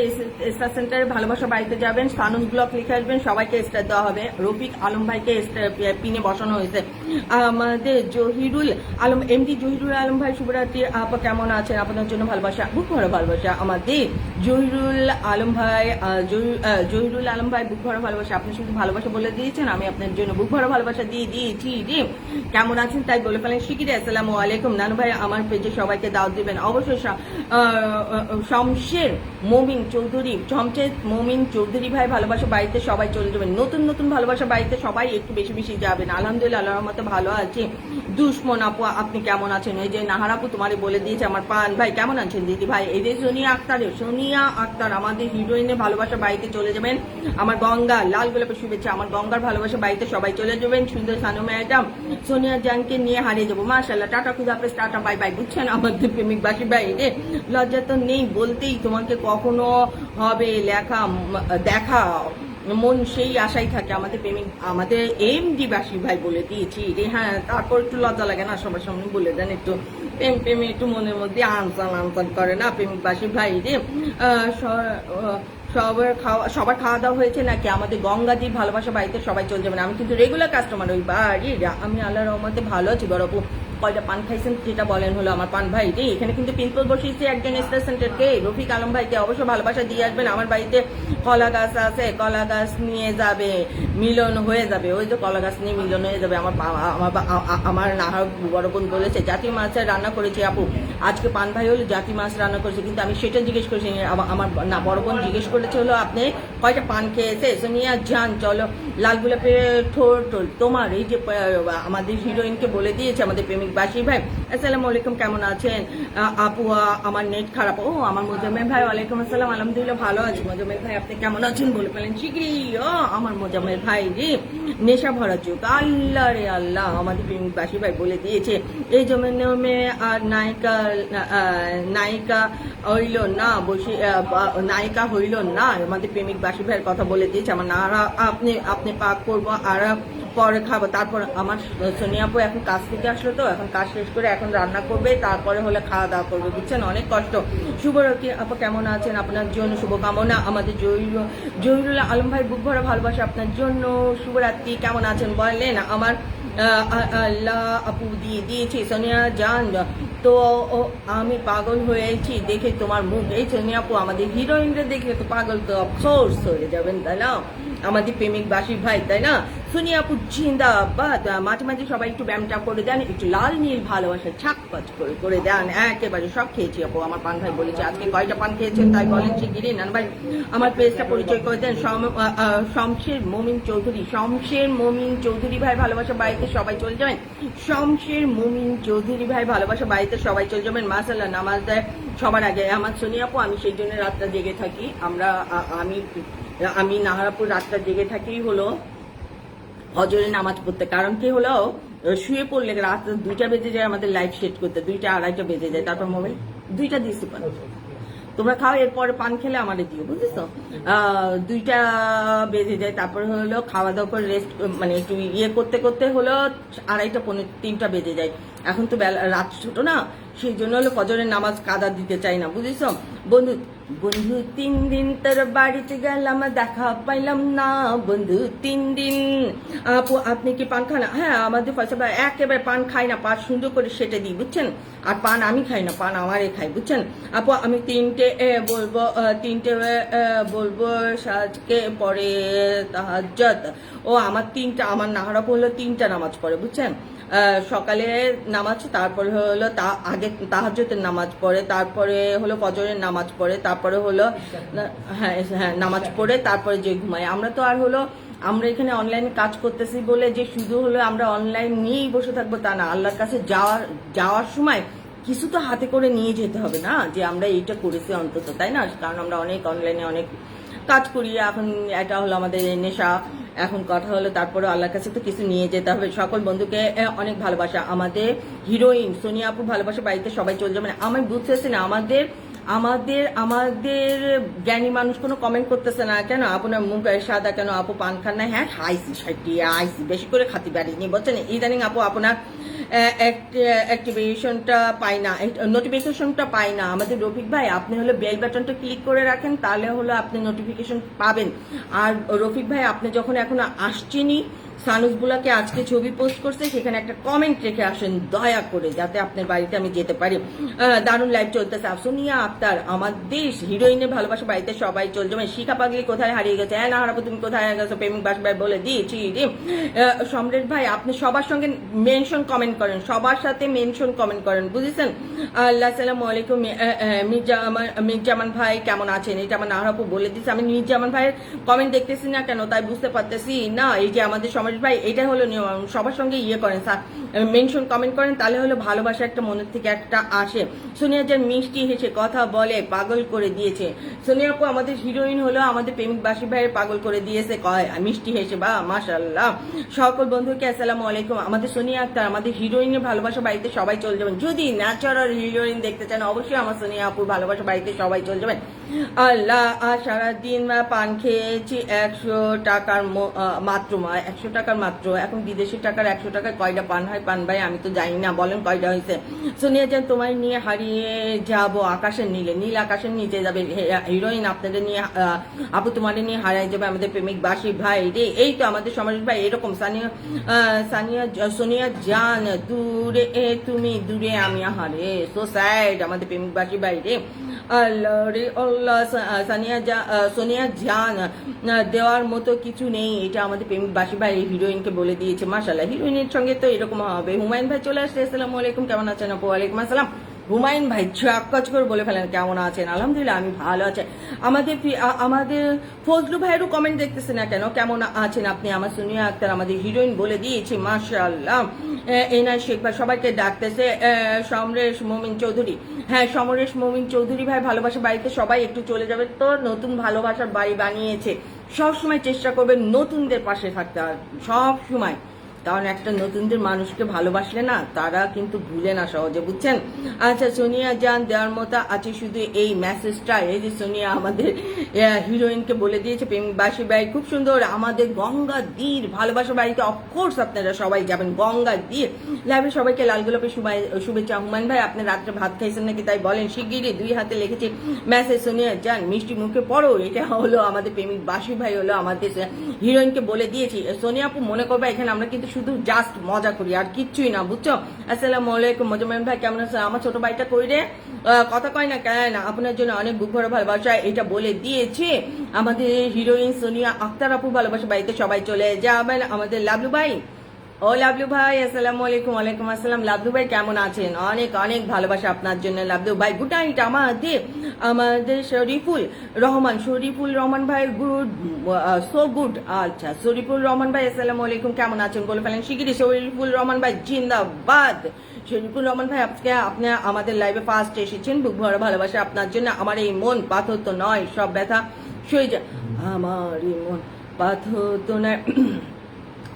স্টার সেন্টারে ভালোবাসা বাড়িতে যাবেন সানুস ব্লক লিখে আসবেন, সবাইকে স্টার দেওয়া হবে। রফিক আলম ভাইকে পিনে বসানো হয়েছে। আমাদের জহিরুল আলম এমডি জহিরুল আলম ভাই শুভরাত্রি আপা কেমন আছেন? আপনার জন্য ভালোবাসা, বুক ভরা ভালোবাসা। আমাদের জহিরুল আলম ভাই বুক ভরা ভালোবাসা। আপনি শুধু ভালোবাসা বলে দিয়েছেন, আমি আপনার জন্য বুক ভরা ভালোবাসা দিয়ে দিয়েছি জি। কেমন আছেন তাই বলে ফেলেন শিগগিরই। আসসালামু আলাইকুম। নানু ভাই আমার পেজে সবাইকে দাওয়াত দিবেন অবশ্যই। শমশের মমিন চৌধুরী ভাই ভালোবাসা বাড়িতে সবাই চলে যাবেন। নতুন নতুন ভালোবাসা বাড়িতে সবাই একটু বেশি বেশি যাবেন। আলহামদুলিল্লাহ, আল্লাহর রহমতে ভালো আছি। দুশ্মন আপু আপনি কেমন আছেন? এই যে নাহার আপু তোমারে বলে দিয়েছে আমার পান ভাই কেমন আছেন দিদি ভাই। এই যে সোনিয়া আক্তার আমাদের হিরোইনের ভালোবাসা বাড়িতে চলে যাবেন। আমার গঙ্গা লাল গোলাপের শুভেচ্ছা, আমার গঙ্গার ভালোবাসা বাড়িতে সবাই চলে যাবেন। সুন্দর সানু ম্যাডাম সোনিয়া জানকে নিয়ে হারিয়ে যাবো, মাশাআল্লাহ, টাটা খুদা হাফেজ, টাটা বাই বাই। বুঝছেন আমাদের প্রেমিকবাসী ভাই, রে লজ্জা তো নেই বলতেই, তোমাকে কখনো হবে দেখা মন সেই আশাই থাকে আমাদের প্রেমিক, আমাদের এমডি বাসী ভাই বলে দিয়েছি রে। হ্যাঁ, তারপর একটু লজ্জা লাগে না সবার সামনে বলে দেন, একটু প্রেমে একটু মনের মধ্যে আনসান করে না প্রেমিক বাসী ভাই রে। সবার খাওয়া দাওয়া হয়েছে নাকি? আমাদের গঙ্গাজির ভালোবাসা বাড়িতে সবাই চলে যাবেন। আমি কিন্তু রেগুলার কাস্টমার ওই বাড়ির, আমি আল্লাহর রহমতে ভালো আছি। বড়পু কয়টা পান খাইছেন যেটা বলেন হলো আমার পান ভাই রে। এখানে কিন্তু পিনপোজ বসিয়েছে একজন স্টার সেন্টারকে, রফিক আলম ভাইকে অবশ্য ভালোবাসা দিয়ে আসবেন। আমার বাড়িতে কলা গাছ আছে, কলা গাছ নিয়ে যাবে, মিলন হয়ে যাবে। ওই যে কলা গাছ নিয়ে মিলন হয়ে যাবে। আমার নাহার বড় বোন বলেছে জাতি মাছের রান্না করেছি আপু। আজকে পান ভাই হলো জাতি মাছ রান্না করেছে, কিন্তু আমি সেটা জিজ্ঞেস করেছি। আমার না বড় বোন জিজ্ঞেস করেছে হলো আপনি কয়টা পান খেয়েছে। সোনিয়া জান চলো লাল গোলাপের ঠোঁট তোমার, এই যে আমাদের হিরোইনকে বলে দিয়েছে আমাদের প্রেমিক বাসী ভাই। আসসালামু আলাইকুম, কেমন আছেন আপু? আমার নেট খারাপ। ও আমার মোজাম্মেল ভাই, ওয়ালাইকুম আসসালাম, আলহামদুলিল্লাহ ভালো আছি। মোজাম্মেল ভাই আপনি কেমন আছেন বলে ফেলেন শিগগিরই। ও আমার মোজাম্মেল ভাই রে, নেশা ভরা চোখ, আল্লাহ রে আল্লাহ, আমাদের প্রেমিক বাসী ভাই বলে দিয়েছে এই জমে আর নায়িকা হইল না, বসে নায়িকা হইল না, আমাদের প্রেমিক বাসী ভাইয়ের কথা বলে দিয়েছে। আমার নারা আপনি পাক করবো আর পরে খাবো। তারপর আমার সোনিয়া আপু এখন কাজ থেকে আসলো, তো এখন কাজ শেষ করে এখন রান্না করবে, তারপরে হলে খাওয়া দাওয়া করবে। বুঝছেন, অনেক কষ্ট। শুভরাত্রি আপু কেমন আছেন? আপনার জন্য শুভকামনা। আমাদের জহিরুল আলম ভাই বুক ভরা ভালোবাসা আপনার জন্য। শুভরাত্রি, কেমন আছেন বলেন? আমার আল্লাহ আপু দিয়ে দিয়েছি সোনিয়া জান, তো আমি পাগল হয়েছি দেখে তোমার মুখ। এই সোনিয়া আপু আমাদের হিরোইনরা দেখলে তো পাগল তো অফসোস হয়ে যাবেন, তাই না? আমাদের প্রেমিক বাসী ভাই, তাই না? সোনিয়া আপু জিন্দাবাদ। মাঝে মাঝে সবাই একটু ব্যায়ামটা করে দেন, একটু লাল নীল ভালোবাসা ছাকপাচ করে দেন। একেবারে সব খেয়েছি আপু, আমার পান ভাই বলেছে। আজকে কয়টা পান খেয়েছেন তাই বলেন শিগগিরই। নান ভাই আমার পেজটা পরিচয় করে দেন। শমশের মমিন চৌধুরী ভাই ভালোবাসা বাড়িতে সবাই চলে যাবেন। শমশের মমিন চৌধুরী ভাই ভালোবাসা বাড়িতে সবাই চলে যাবেন। মাশাআল্লাহ, নামাজ দেয় সবার আগে আমার সোনিয়া আপু। আমি সেই জন্য রাতটা জেগে থাকি। আমি নাহারাপুর রাতটা জেগে থাকি হলো হজরে নামাজ পড়তে। কারণ কি হলো, শুয়ে পড়লে রাত 2টা বেজে যায় আমাদের লাইফ সেট করতে, 2টা 2:30 বেজে যায়। তারপর মোবাইল 2টা দিয়েছি পান, তোমরা খাও, এরপরে পান খেলে আমাদের দিও, বুঝেছো? 2টা বেজে যায়। তারপরে হলো খাওয়া দাওয়া করে রেস্ট, মানে একটু ইয়ে করতে করতে হলো 2:30 পৌনে 3টা বেজে যায়। এখন তো রাত ছোট না, সেই জন্য হলো ফজরের নামাজ কাদা দিতে চাই না, বুঝেছো? বন্ধু 3 দিন তোর বাড়িতে গেলাম, দেখা পাইলাম না বন্ধু 3 দিন। আপু আপনি কি পান খান? হ্যাঁ, আমাদের ফসল একেবারে পান খাই না, পান সুন্দর করে সেটে দিই, বুঝছেন? আর পান আমি খাই না, পান আমারে খাই, বুঝছেন? আপু আমি 3টে বলবো সাজকে পরে তাহাজ্জুদ। ও আমার 3টা, আমার নাহারা হলো 3টা নামাজ পড়ে, বুঝছেন? সকালে নামাজ, তারপরে হলো আগে তাহাজ্জুদের নামাজ পড়ে, তারপরে হলো ফজরের নামাজ পড়ে, তারপরে হলো হ্যাঁ নামাজ পড়ে তারপরে যে ঘুমাই। আমরা তো আর হলো আমরা এখানে অনলাইনে কাজ করতেছি বলে যে শুধু হলো আমরা অনলাইন নিয়েই বসে থাকবো তা না। আল্লাহর কাছে যাওয়ার সময় কিছু তো হাতে করে নিয়ে যেতে হবে না, যে আমরা এইটা করেছি অন্তত, তাই না? কারণ আমরা অনেক অনলাইনে অনেক কাজ করি, এখন এটা হলো আমাদের নেশা। এখন কথা হলো তারপরে আল্লাহর কাছে তো কিছু নিয়ে যেতে হবে। সকল বন্ধুকে অনেক ভালোবাসা। আমাদের হিরোইন সোনিয়া আপুর ভালোবাসা বাড়িতে সবাই চলে যাবে। আমি বুঝতেছি না আমাদের জ্ঞানী মানুষ কোনো কমেন্ট করতেছে না কেন? আপনার মুখ সাদা কেন? আপু পান খান না? হ্যাঁ খাইছি, আইসি বেশি করে খাতি পারিনি, বলছেন? ইদানিং আপু আপনার অ্যাক্টিভেশনটা পাই না, নোটিফিকেশনটা পাই না। আমাদের রফিক ভাই আপনি হলো বেল বাটনটা ক্লিক করে রাখেন, তাহলে হলো আপনি নোটিফিকেশন পাবেন। আর রফিক ভাই আপনি যখন এখন আসছেনই সানুসবুলাকে আজকে ছবি পোস্ট করছে, সেখানে একটা কমেন্ট রেখে আসেন দয়া করে, যাতে আপনার বাড়িতে আমি যেতে পারি। দারুণ লাইভ চলতেছে। সোনিয়া আক্তার আমাদের হিরোইনের ভালোবাসা বাড়িতে সবাই চলছে। শিখা পাগলি কোথায় হারিয়ে গেছে? হ্যাঁ না হারাবো, তুমি কোথায় গেছো? প্রেমিক বাসবাই বলে দিয়েছি রে। সম্রাট ভাই আপনি সবার সঙ্গে মেনশন কমেন্ট করেন, সবার সাথে মেনশন কমেন্ট করেন, বুঝেছেন? আসসালামু আলাইকুম। মির্জামান ভাই কেমন আছেন? এটা আমার নাহারাপু বলে দিচ্ছে। আমি মির্জামান ভাইয়ের কমেন্ট দেখতেছি না কেন তাই বুঝতে পারতেছি না। এই যে আমাদের সমাজ ভাই, এটা হলো নিয়ম, সবার সঙ্গে করেন, মেনশন কমেন্ট করেন, তাহলে হলো ভালোবাসা একটা মনের থেকে একটা আসে। সোনিয়া যান মিষ্টি হেসে কথা বলে পাগল করে দিয়েছে। সোনিয়া আপু আমাদের হিরোইন হলো আমাদের প্রেমিক বাসী ভাইয়ের পাগল করে দিয়েছে কয় মিষ্টি হেসে। বা মাশাআল্লাহ। সকল বন্ধুকে আসসালামু আলাইকুম। আমাদের সোনিয়া আক্তার আমাদের হিরোইনের ভালোবাসা বাড়িতে সবাই চলে যাবেন। যদি ন্যাচারাল হিরোইন দেখতে চান অবশ্যই আমার সোনিয়া আপুর ভালোবাসা বাড়িতে সবাই চলে যাবেন। আল্লাহ সারাদিন পান খেয়েছি 100 টাকার মাত্র 100 টাকার মাত্র। এখন বিদেশি টাকার 100 টাকায় কয়টা পান হয়? পান ভাই আমি তো জানি না, বলেন কয়টা হয়েছে? সোনিয়া যান তোমায় নিয়ে হারিয়ে যাব আকাশের নীলে, নীল আকাশের নিচে যাবে হিরোইন আপনাদের নিয়ে। আপু তোমাদের নিয়ে হারাই যাবে আমাদের প্রেমিক বাসী ভাই রে। এই তো আমাদের সমাজ ভাই এরকম। সোনিয়া জান দূরে তুমি দূরে আমি হারে, সো স্যাড আমাদের প্রেমিক বাসী ভাই রে। আল্লাহ রে আল্লাহ। সোনিয়া জান দেওয়ার মতো কিছু নেই, এটা আমাদের প্রেমিক বাসী ভাই হিরোইনকে বলে দিয়েছে। মাশাআল্লাহ, হিরোইনের সঙ্গে তো এরকম হবে। হুমায়ুন ভাই চলে আসছে। আসসালামু আলাইকুম, কেমন আছেন আপু? ওয়ালাইকুম আসসালাম। হুমায়ুন ভাই চাক্কাচ করে বলে ফেলেন কেমন আছেন? আলহামদুলিল্লাহ আমি ভালো আছি। আমাদের ফজলু ভাইয়েরও কমেন্ট দেখতেছে না কেন? কেমন আছেন আপনি? আমার সোনিয়া আক্তার আমাদের হিরোইন বলে দিয়েছে। মাশাআল্লাহ। এনার শেখ ভাই সবাইকে ডাকতেছে। সমরেশ মমিন চৌধুরী, হ্যাঁ সমরেশ মমিন চৌধুরী ভাই ভালোবাসা বাড়িতে সবাই একটু চলে যাবে তো। নতুন ভালোবাসার বাড়ি বানিয়েছে, সবসময় চেষ্টা করবেন নতুনদের পাশে থাকতে, সব সময়। কারণ একটা নতুনদের মানুষকে ভালোবাসলে না তারা কিন্তু ভুলে না সহজে, বুঝছেন? আচ্ছা সোনিয়া জান দেওয়ার মতো আছে শুধু এই মেসেজটা। এই যে সোনিয়া আমাদের হিরোইনকে বলে দিয়েছে প্রেমিক বাসী ভাই, খুব সুন্দর। আমাদের গঙ্গা দীর ভালোবাসা বাড়িতে অফকোর্স আপনারা সবাই যাবেন। গঙ্গা দীর লাইভে সবাইকে লাল গোলাপের শুভেচ্ছা। হুমায়ুন ভাই আপনি রাত্রে ভাত খাইছেন নাকি তাই বলেন শিগগিরই। 2 হাতে লিখেছি মেসেজ। সোনিয়া জান মিষ্টি মুখে পড়ো, এটা হলো আমাদের প্রেমিক বাসী ভাই হলো আমাদের হিরোইনকে বলে দিয়েছি। সোনিয়া আপু মনে করবে এখানে আমরা কিন্তু শুধু জাস্ট মজা করি আর কিচ্ছুই না, বুঝছো? আসসালামু আলাইকুম। মোজাম্মেল ভাই কেমন আছেন? আমার ছোট ভাইটা কই রে? কথা কয় না কেন? আপনার জন্য অনেক বুক ভরা ভালোবাসা, এটা বলে দিয়েছে আমাদের হিরোইন সোনিয়া আক্তার আপু ভালোবাসা বাড়িতে সবাই চলে যাবেন। আমাদের লাবলু ভাই, ও লাবলু ভাই আসসালামু আলাইকুম। ওয়ালাইকুম আসসালাম। লাবলু ভাই কেমন আছেন? অনেক অনেক ভালোবাসা আপনার জন্য লাবলু ভাই। গুড নাইট আমাদের শরীফুল রহমান ভাই। Good, so good. আচ্ছা শরীফুল রহমান ভাই আসসালামু আলাইকুম, কেমন আছেন বলে ফেলেন শিগগিরই। শরীফুল রহমান ভাই জিন্দাবাদ। শরীফুল রহমান ভাই আপনি আমাদের লাইভে ফার্স্ট এসেছেন। বুক ভরা ভালোবাসা আপনার জন্য। আমার এই মন পাথর তো নয়, সব ব্যথা সয়ে যায়। আমার এই মন পাথর তো নয়।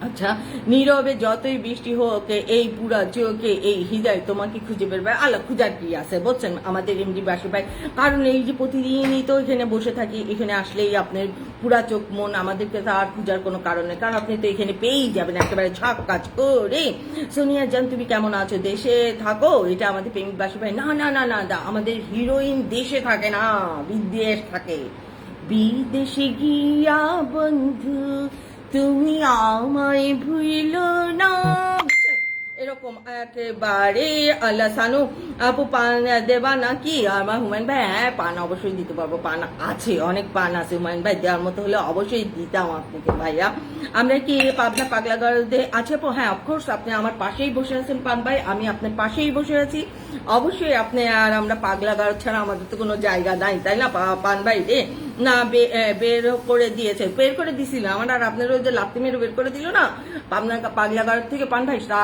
আচ্ছা নীরবে যতই বৃষ্টি হোক এই পুরা চোখে এই হৃদয় তোমাকে খুঁজে বেরবে। আল্লাহ খুঁজার কি আছে বলছেন আমাদের এমডি বাসী ভাই? কারণ এই যে প্রতিদিনই তো এখানে বসে থাকি, এখানে আসলেই আপনার পুরা চোখ মন আমাদেরকে তো আর খুঁজার কোনো কারণ নেই, কারণ আপনি তো এখানে পেয়েই যাবেন একেবারে ছক কাজ করে। সোনিয়া জান তুমি কেমন আছো? দেশে থাকো, এটা আমাদের প্রেমিক বাসী ভাই। না না না না, আমাদের হিরোইন দেশে থাকে না, বিদেশ থাকে। বিদেশে গিয়া বন্ধু তুমি আমায় ভুলো না, এরকম একেবারে। আল্লাহ সানু আপু পান দেবা নাকি? আমার হুমায়ুন ভাই হ্যাঁ পান অবশ্যই দিতে পারবো, পান আছে, অনেক পান আছে হুমায়ুন ভাই, দেওয়ার মতো হলে অবশ্যই দিতাম আপনাকে ভাইয়া। আমরা কি পাবনা পাগলাগারদে আছে আপু? হ্যাঁ অফকোর্স, আপনি আমার পাশেই বসে আছেন পান ভাই, আমি আপনার পাশেই বসে আছি। অবশ্যই আপনি আর আমরা পাগলাগার ছাড়া আমাদের তো কোনো জায়গা নাই, তাই না পান ভাই রে? না বের করে দিয়েছে, বের করে দিছিল আমার আর আপনার ওই যে লাত্তি মেরে বের করে দিল না আপনার পাগলাগার থেকে পান ভাই, তা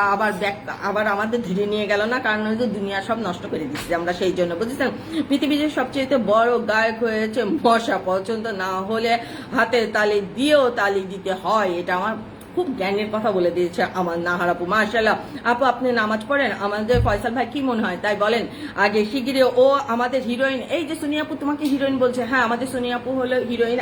আবার আমাদের ধীরে নিয়ে গেল না, কারণ ওই যে দুনিয়া সব নষ্ট করে দিচ্ছি আমরা, সেই জন্য বুঝেছেন। পৃথিবীর সবচেয়ে বড় গায়ক হয়েছে মশা, পছন্দ না হলে হাতের তালি দিয়েও তালি দিতে হয়, এটা আমার খুব জ্ঞানের কথা বলে দিয়েছে আমার নাহার আপু। মাশাআল্লাহ আপু আপনি নামাজ পড়েন? আমাদের ফয়সাল ভাই কি মনে হয় তাই বলেন আগে শিগগিরই। ও আমাদের হিরোইন, এই যে সোনিয়া আপু তোমাকে হিরোইন বলছে, হ্যাঁ আমাদের সোনিয়া আপু হলো হিরোইন,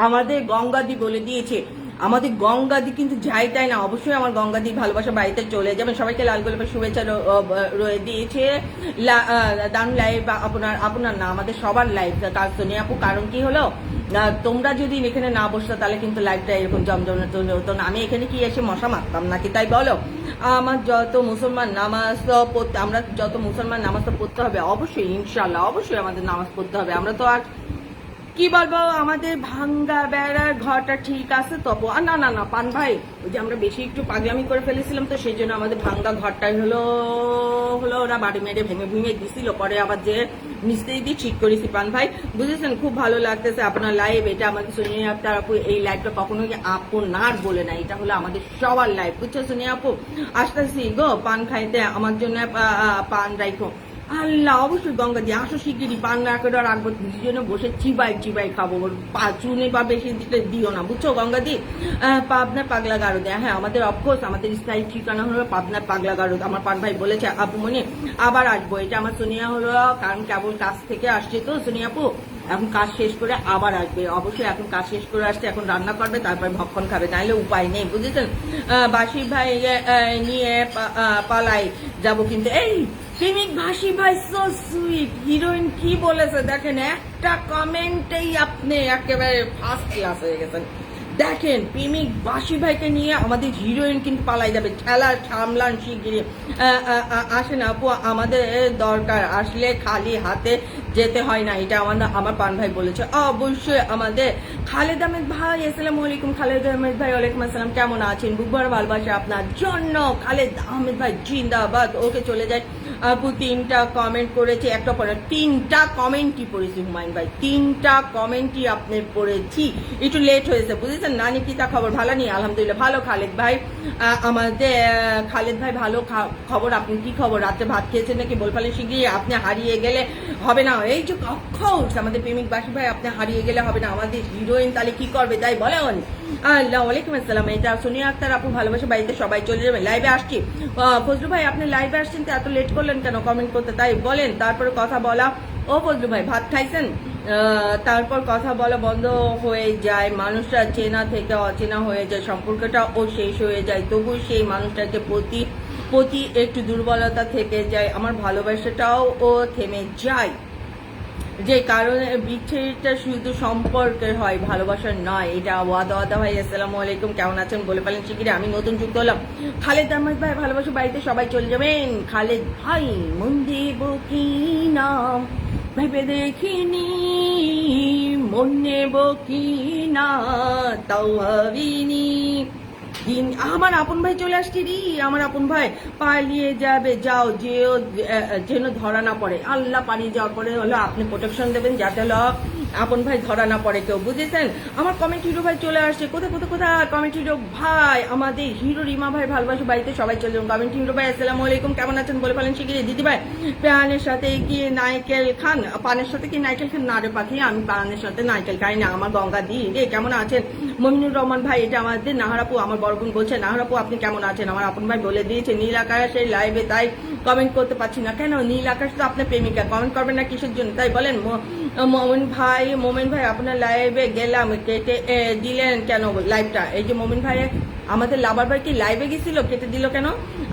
আমাদের গঙ্গাদি বলে দিয়েছে। আমাদের গঙ্গাদি কিন্তু যাই তাই না, অবশ্যই আমার গঙ্গাদি ভালোবাসা বাড়িতে চলে যাবেন। সবাইকে লাল গোলাপের শুভেচ্ছা রয়ে দিয়েছে। দারুণ লাইভ আপনার না, আমাদের সবার লাইভ সোনিয়া আপু। কারণ কি হলো, তোমরা যদি এখানে না বসতো তাহলে কিন্তু লাইভটা এরকম জমজমাট হতো না। আমি এখানে কি এসে মশা মারতাম নাকি, তাই বলো? আমার যত মুসলমান নামাজ পড়তে, আমরা যত মুসলমান নামাজ তো পড়তে হবে অবশ্যই, ইনশাল্লাহ অবশ্যই আমাদের নামাজ পড়তে হবে। আমরা তো আর কি বলবো, আমাদের ভাঙ্গা বেড়ার ঘরটা ঠিক আছে তবু না না না পান ভাই, ওই যে আমরা বেশি একটু পাগলামি করে ফেলেছিলাম, তো সেই জন্য আমাদের ভাঙ্গা ঘরটাই হলো ওরা বাড়ি মেরে ভেঙে ভেঙে দিছিল, পরে আবার যে মিস্ত্রি দিয়ে ঠিক করেছি। পান ভাই বুঝেছেন, খুব ভালো লাগতেছে আপনার লাইভ। এটা আমাদের সোনিয়া আক্তার আপু এই লাইভটা কখনোই আপনার বলে না, এটা হলো আমাদের সবার লাইভ, বুঝছো সোনিয়া আপু? আসতেছি গো পান খাইতে, আমার জন্য পান রাখো। আল্লাহ, অবশ্যই গঙ্গা দিয়ে আসো শিগগিরই, পান রাখো রাখবো, দুজনে বসে চিবাই খাবো। চুনে বা বেশি দিতে দিও না, বুঝছো গঙ্গা দি? পাবনার পাগলা গারো দেয়। হ্যাঁ, আমাদের অফকোর্স আমাদের স্থায়ী ঠিকানা হলো পাবনার পাগলা গারো। আমার পান ভাই বলেছে আপু মনে আবার আসবো। এটা আমার সোনিয়া হলো, কারণ কেবল কাজ থেকে আসছে তো সোনিয়া আপু, এখন কাজ শেষ করে আবার আসবে। অবশ্যই এখন কাজ শেষ করে আসছে, এখন রান্না করবে, তারপরে ভক্ষণ খাবে, নাহলে উপায় নেই, বুঝেছেন? বাসি ভাই নিয়ে পালাই যাবো। কিন্তু এই প্রেমিক ভাসি ভাই সো সুইট, হিরোইন কি বলেছে দেখেন, একটা কমেন্টেই আপনি একেবারে ফার্স্ট ক্লাস হয়ে গেছেন। দেখেন প্রেমিক বাসি ভাইকে নিয়ে আমাদের হিরোইন কিন্তু পালাই যাবে। ঠেলা সামলান শিগগিরি, আসেন আপু, আমাদের দরকার, আসলে খালি হাতে যেতে হয় না। এটা আমার পান ভাই বলেছে। অবশ্যই আমাদের খালেদ আহমেদ ভাই, আসসালামু আলাইকুম। খালেদ আহমেদ ভাই ওয়ালাইকুম আসসালাম, কেমন আছেন? বুকভরা ভালোবাসা আপনার জন্য। খালেদ আহমেদ ভাই জিন্দাবাদ। ওকে চলে যায় আপু। 3টা কমেন্ট করেছে, একটা পরে 3টা কমেন্টই পড়েছি হুমায়ুন ভাই, 3টা কমেন্টই আপনি পড়েছি। একটু লেট হয়েছে বুঝেছেন। নানি কি তা খবর? ভালো নেই আলহামদুলিল্লাহ, ভালো। খালেদ ভাই আমাদের খালেদ ভাই ভালো খবর। আপনি কি খবর? রাত্রে ভাত খেয়েছেন নাকি? বল ফেলেন শিগগিরই। আপনি হারিয়ে গেলে হবে না, এই যে অক্ষর আমাদের প্রেমিক বাসি ভাই, আপনি হারিয়ে গেলে হবে না। আমাদের হিরোইন তাহলে কি করবে তাই বলেন? আল্লাহ ওয়ালাইকুম আসসালাম। এটা সোনিয়া আক্তার আপু ভালোবাসা বাড়িতে সবাই চলে যাবে। লাইভে আসছি। ফজলু ভাই আপনি লাইভে আসছেন তো এত লেট করলেন কেন কমেন্ট করতে, তাই বলেন? তারপরে কথা বলা। ও ফজলু ভাই ভাত খাইছেন? তারপর কথা বলা বন্ধ হয়ে যায়, মানুষটা চেনা থেকে অচেনা হয়ে যায়, সম্পর্কটা ও শেষ হয়ে যায়, তবু সেই মানুষটাকে প্রতি একটু দুর্বলতা থেকে যায়, আমার ভালোবাসাটাও ও থেমে যায়। যে কারণে বিচ্ছেদটা শুধু সম্পর্কের হয়, ভালোবাসার নয়। এটা ওয়াদা ভাই, আসসালামু আলাইকুম, কেমন আছেন? বলে ফেলেন শিগগিরই, আমি নতুন যুক্ত হলাম। খালেদ আহমেদ ভাই ভালোবাসা বাড়িতে সবাই চলে যাবেন। খালেদ ভাই মন দেব কি নাম ভেবে দেখিনি, মন নেব কি না তাও ভাবিনি। আমার আপন ভাই চলে আসছে রি, আমার আপন ভাই পালিয়ে যাবে, যাও যেও যেন ধরা না পড়ে। আল্লাহ পালিয়ে যাওয়ার পরে হলো আপনি প্রোটেকশন দেবেন যাতে হলো আপন ভাই ধরা না পড়ে কেউ, বুঝেছেন? আমার কমেন্ট হিরো ভাই চলে আসছে। কোথায় কমেন্ট হিরো ভাই? আমাদের হিরো রিমা ভাই ভালোবাসা বাড়িতে সবাই চলে যাবেন। কমেন্ট হিরো ভাই আসসালামু আলাইকুম, কেমন আছেন? বলে ফেলেন শিগগিরই। দিদি ভাই পানের সাথে কি নারকেল খান? পানের সাথে কি নারকেল খান? না রে পাখি, আমি পানের সাথে নারকেল খাই না। আমার গঙ্গা দি রে, কেমন আছেন? মমিনুর রহমান ভাই, এটা আমাদের নাহারাপু, আমার বড় বোন বলছে নাহারাপু আপনি কেমন আছেন? আমার আপন ভাই বলে দিয়েছে নীল আকাশের লাইভে, তাই কমেন্ট করতে পারছি না। কেন? নীল আকাশ তো আপনার প্রেমিকা, কমেন্ট করবেন না কিসের জন্য তাই বলেন? মোমেন ভাই আপনার লাইভে গেলাম, কেটে দিলেন কেন লাইভটা? এই যে মোমেন ভাই আমাদের লাভার ভাই কি লাইভে গেছিল, কেটে দিল কেন?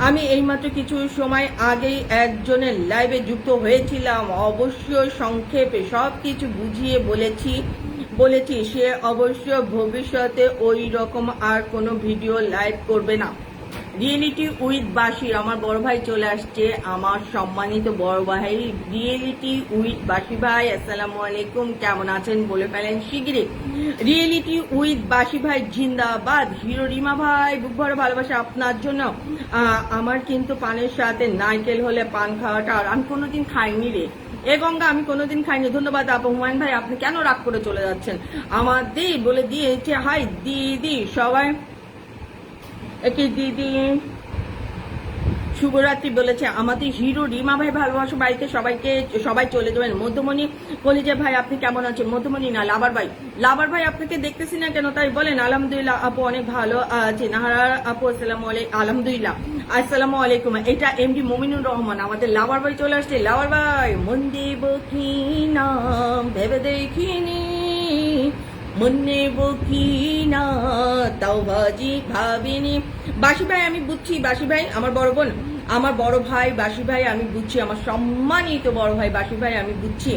আমি এইমাত্র কিছু সময় আগেই একজনের লাইভে যুক্ত হয়েছিলাম, অবশ্যই সংক্ষেপে সবকিছু বুঝিয়ে বলেছি সে অবশ্য ভবিষ্যতে ওই রকম আর কোনো ভিডিও লাইভ করবে না। রিয়েলিটি উইথ বাসির, আমার বড় ভাই চলে আসছে, আমার সম্মানিত বড় ভাই রিয়েলিটি উইথ বাসি ভাই, আসসালামু আলাইকুম, কেমন আছেন? বলে ফেলেন শিগগিরই। রিয়েলিটি উইথ বাসি ভাই জিন্দাবাদ। হিরো রিমা ভাই বুক ভরা ভালোবাসা আপনার জন্য। আমার কিন্তু পানের সাথে নারকেল হলে পান খাওয়াটা আর আমি কোনোদিন খাইনি রে। এ গঙ্গা আমি কোনোদিন খাইনি। ধন্যবাদ আপু। হুমায়ুন ভাই আপনি কেন রাগ করে চলে যাচ্ছেন? আমার দি বলে দিয়েছে হাই দিদি সবাই কি দিদি শুভরাত্রি বলেছে। আমাদের হিরো রিমা ভাই ভালোবাসা বাড়িতে সবাই চলে যাবেন। মধ্যমণি কলিজা ভাই আপনি কেমন আছেন? মধ্যমণি না লাভার ভাই আপনাকে দেখতেছি না কেন তাই বলেন? আলহামদুলিল্লাহ আপু অনেক ভালো আছে। নাহারা আপু আলহামদুলিল্লাহ আসসালামু আলাইকুম। এটা এমডি মমিনুর রহমান, আমাদের লাভার ভাই চলে আসছে। লাভার ভাই মন দেব কি নাম ভেবে দেখিনি, মন নেব কি না তাও ভাবিনি। বাসি ভাই আমি বুঝছি, বাসি ভাই আমার বড় বোন, আমার বড় ভাই বাসি ভাই আমি বুঝছি, আমার সম্মানিত বড় ভাই বাসি ভাই আমি বুঝছি।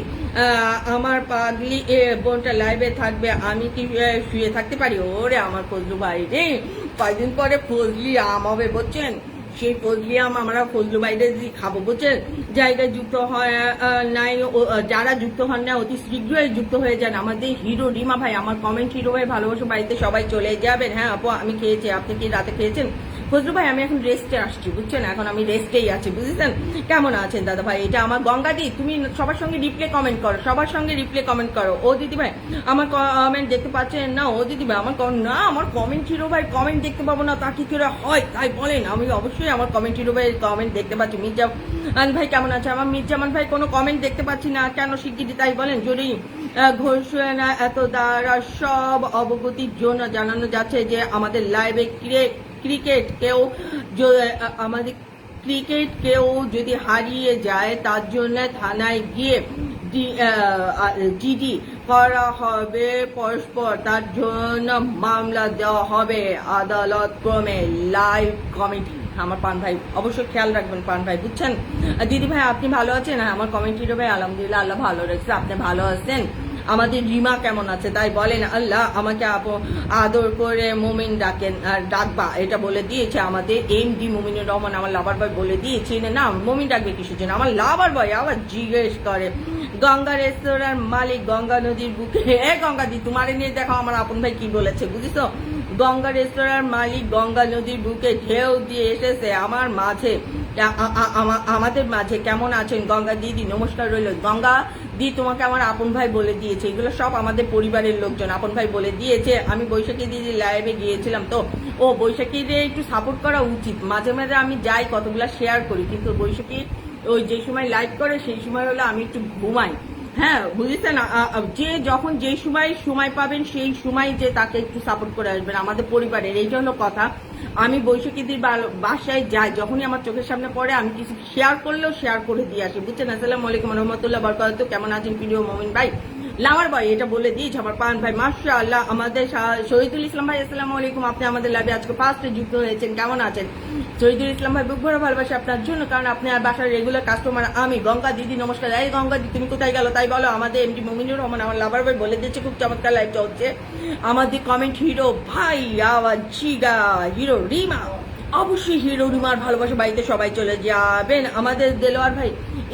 আমার পাগলি বোনটা লাইভে থাকবে, আমি কি শুয়ে থাকতে পারি? ওরে আমার ফজলু ভাই রে, কয়দিন পরে ফজলি আম হবে বুঝছেন, সেই ফজলি আম আমরা ফজলু ভাইরে খাবো বুঝছেন। জায়গায় যুক্ত হয় নাই, যারা যুক্ত হন না অতি শীঘ্রই যুক্ত হয়ে যান। আমাদের হিরো রিমা ভাই, আমার কমেন্ট হিরো ভাই, ভালোবাসা বাড়িতে সবাই চলে যাবেন। হ্যাঁ আপু আমি খেয়েছি, আপনি কি রাতে খেয়েছেন? ফজলু ভাই আমি এখন রেস্টে আসছি বুঝছেন, এখন আমি রেস্টেই আছি বুঝেছেন। কেমন আছেন দাদা ভাই? এটা আমার গঙ্গাদি, তুমি সবার সঙ্গে রিপ্লে কমেন্ট করো, সবার সঙ্গে রিপ্লে কমেন্ট করো। ও দিদি ভাই আমার কমেন্ট দেখতে পাচ্ছেন না? ও দিদি ভাই আমার না, আমার কমেন্ট হিরো ভাই কমেন্ট দেখতে পাবো না তা কি করে হয়? তাই বলেন, আমি অবশ্যই আমার কমেন্ট হিরো ভাই কমেন্ট দেখতে পাচ্ছি। মির্জামান ভাই কেমন আছে? আমার মির্জামান ভাই কোনো কমেন্ট দেখতে পাচ্ছি না কেন শিগগিরই তাই বলেন। যদি ঘোষণা এত দ্বারা সব অবগতির জন্য জানানো যাচ্ছে যে আমাদের লাইভে ক্রিকেট কেউ যদি হারিয়ে যায় তার জন্য থানায় গিয়ে জিডি করা হবে পরস্পর, তার জন্য মামলা দেওয়া হবে আদালত ক্রমে। লাইভ কমিটি আমার পান ভাই অবশ্যই খেয়াল রাখবেন পান ভাই বুঝছেন। দিদি ভাই আপনি ভালো আছেন? হ্যাঁ আমার কমেন্টির ভাই আলহামদুলিল্লাহ আল্লাহ ভালো রাখছে, আপনি ভালো আছেন? আমাদের রিমা কেমন আছে তাই বলেন। আল্লাহ আমাকে আদর করে মুমিন ডাকেন, ডাকবা এটা বলে দিয়েছে আমাদের এমডি মুমিনুর রহমান, আমার লাভার বয় বলে দিয়েছে না মুমিন ডাকবে কিসের জন্য। আমার লাভার বয় আবার জিজ্ঞেস করে গঙ্গা রেস্তোরাঁর মালিক গঙ্গা নদীর বুকে, গঙ্গা দি তোমারে নিয়ে দেখো আমার আপন ভাই কি বলেছে বুঝিস। গঙ্গা রেস্তোরাঁর মালিক গঙ্গা নদীর বুকে ঢেউ দিয়ে এসেছে আমার মাঝে, আমাদের মাঝে। কেমন আছেন গঙ্গা দিদি? নমস্কার রইল। গঙ্গা দি তোমাকে আমার আপন ভাই বলে দিয়েছে, এগুলো সব আমাদের পরিবারের লোকজন আপন ভাই বলে দিয়েছে। আমি বৈশাখী দিদি লাইভে গিয়েছিলাম তো, ও বৈশাখীরে একটু সাপোর্ট করা উচিত। মাঝে মাঝে আমি যাই কতগুলো শেয়ার করি, কিন্তু বৈশাখী ওই যে সময় লাইভ করে সেই সময় হলো আমি একটু ঘুমাই। হ্যাঁ বুঝেছেন, যে যখন যে সময় পাবেন সেই সময় যে তাকে একটু সাপোর্ট করে আসবেন আমাদের পরিবারের, এইটা হলো কথা। আমি বৈশাখীদের বাসায় যাই, যখনই আমার চোখের সামনে পড়ে আমি কিছু শেয়ার করলেও শেয়ার করে দিয়ে আসি বুঝছেন। আসসালামু আলাইকুম রহমতুল্লাহ বরকাতুহু। কেমন আছেন প্রিয় মমিন ভাই? লামার ভাই এটা বলে দিয়েছে আমার পান ভাই মাশাআল্লাহ। আমাদের শহীদুল ইসলাম ভাই আসসালামু আলাইকুম, আপনি আমাদের লাইভে আজকে ফার্স্টে যুক্ত হয়েছেন, কেমন আছেন? শহীদুল ইসলাম ভাই বুক ভরা ভালোবাসা আপনার জন্য, কারণ আপনি আর বাসার রেগুলার কাস্টমার। আমি গঙ্গা দিদি নমস্কার। এই গঙ্গা দিদি তুমি কোথায় গেল তাই বলো। আমাদের এমডি মুমিনুর রহমান আমার লাভার ভাই বলে দিয়েছে, খুব চমৎকার লাইভ চলছে। আমাদের কমেন্ট হিরো ভাই আওয়াজ জিগা হিরো রিমা, অবশ্যই হিরো রিমার ভালোবাসা বাড়িতে সবাই চলে যাবেন। আমাদের দেলোয়ার ভাই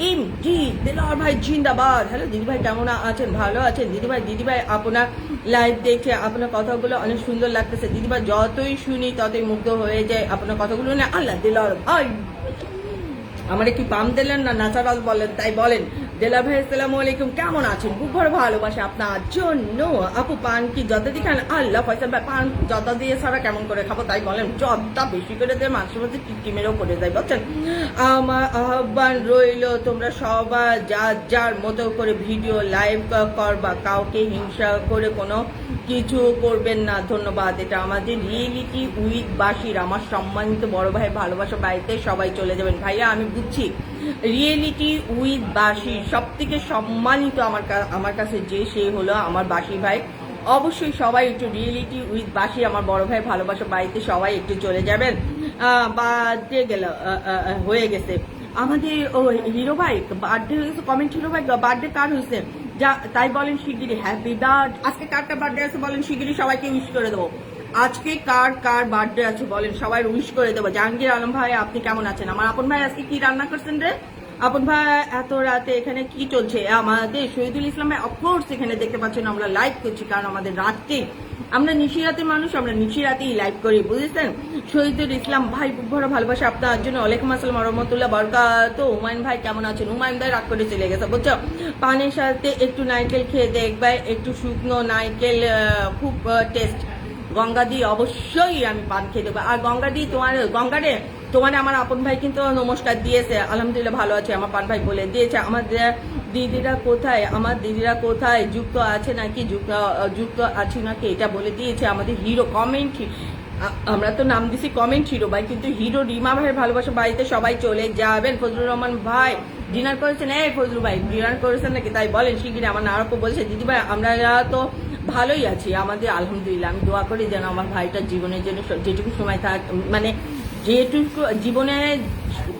এমডি দেলোয়ার ভাই জিন্দাবাদ। হ্যালো দিদি ভাই কেমন আছেন? ভালো আছেন দিদি ভাই আপনার লাইভ দেখে আপনার কথাগুলো অনেক সুন্দর লাগতেছে দিদি ভাই, যতই শুনি ততই মুগ্ধ হয়ে যায় আপনার কথাগুলো না। আল্লাহ দেলোয়ার ভাই আমার কি পাম দিলেন না ন্যাচারাল বলেন তাই বলেন। দেলা ভাই আসসালামু আলাইকুম, কেমন আছেন? বুক ভরা ভালোবাসা আপনার জন্য। আপু পান কি যত দিয়ে খান? আল্লাহ ফয়সাল ভাই পান যত দিয়ে ছাড়া কেমন করে খাবো তাই বলেন। যতটা বেশি করে দিয়ে মাঝে মাঝে টিমেরও করে যায় বুঝছেন। আমার আহ্বান রইল তোমরা সবাই যার যার মতো করে ভিডিও লাইভ করবা, কাউকে হিংসা করে কোনো কিছু করবেন না, ধন্যবাদ। এটা আমাদের রিয়েলিটি উইথ বাসির, আমার সম্মানিত বড় ভাই ভালোবাসা বাড়িতে সবাই চলে যাবেন। ভাইয়া আমি বুঝছি রিয়েলিটি উইথ বাসির সব থেকে সম্মানিত আমার কাছে যে সে হলো আমার বাসি ভাই। অবশ্যই সবাই একটু রিয়েলিটি উইথ বাসি আমার বড় ভাই ভালোবাসা বাড়িতে সবাই একটু চলে যাবেন। বার্থডে গেল হয়ে গেছে আমাদের ও হিরো ভাই বার্থডে হয়েছে, কমেন্ট হিরো ভাই বার্থডে কার হয়েছে যা তাই বলেন শিগগিরই হ্যাপি বার্থডে। আজকে কারটা বার্থডে আছে বলেন শিগগিরই সবাইকে উইশ করে দেবো। আজকে কার বার্থডে আছে বলেন সবাই উইশ করে দেবো। জাহাঙ্গীর আলম ভাই আপনি কেমন আছেন? আমার আপন ভাই আজকে কি রান্না করছেন রে? আপন ভাই এত রাতে এখানে কি চলছে? আমাদের শহীদুল ইসলাম ভাই অফকোর্স এখানে দেখতে পাচ্ছেন আমরা লাইভ করছি, কারণ আমাদের রাতকে আমরা নিশিরাতের মানুষ, আমরা নিশিরাতেই লাইভ করি বুঝেছেন। শহীদুল ইসলাম ভাই বুক ভরা ভালোবাসা আপনার জন্য। ওয়ালাইকুম আসসালাম রহমতুল্লাহ বরকাত। হুমায়ুন ভাই কেমন আছেন? হুমায়ুন ভাই রাগ করে চলে গেছে বুঝছো। পানের সাথে একটু নারকেল খেয়ে দেখবে, একটু শুকনো নারকেল খুব টেস্ট। গঙ্গাদি অবশ্যই আমি পান খেয়ে দেবো। আর গঙ্গাদি গঙ্গারে তোমার আমার আপন ভাই কিন্তু নমস্কার দিয়েছে, আলহামদুলিল্লাহ ভালো আছে আমার পান ভাই বলে দিয়েছে। আমাদের দিদিরা কোথায়? আমার দিদিরা কোথায়? যুক্ত আছে নাকি? যুক্ত আছি নাকি এটা বলে দিয়েছে আমাদের হিরো কমেন্ট। আমরা তো নাম দিছি কমেন্ট হিরো ভাই, কিন্তু হিরো রিমা ভাইয়ের ভালোবাসা বাড়িতে সবাই চলে যাবেন। ফজলুর রহমান ভাই ডিনার করেছেন? এই ফজলু ভাই ডিনার করেছেন নাকি তাই বলেন শিগগিরই। আমার নারকও বলছে দিদি ভাই আমরা তো ভালোই আছি আমাদের আলহামদুলিল্লাহ। আমি দোয়া করি যেন আমার ভাইটার জীবনের জন্য যেটুকু সময় থাক, মানে যেটুকু জীবনে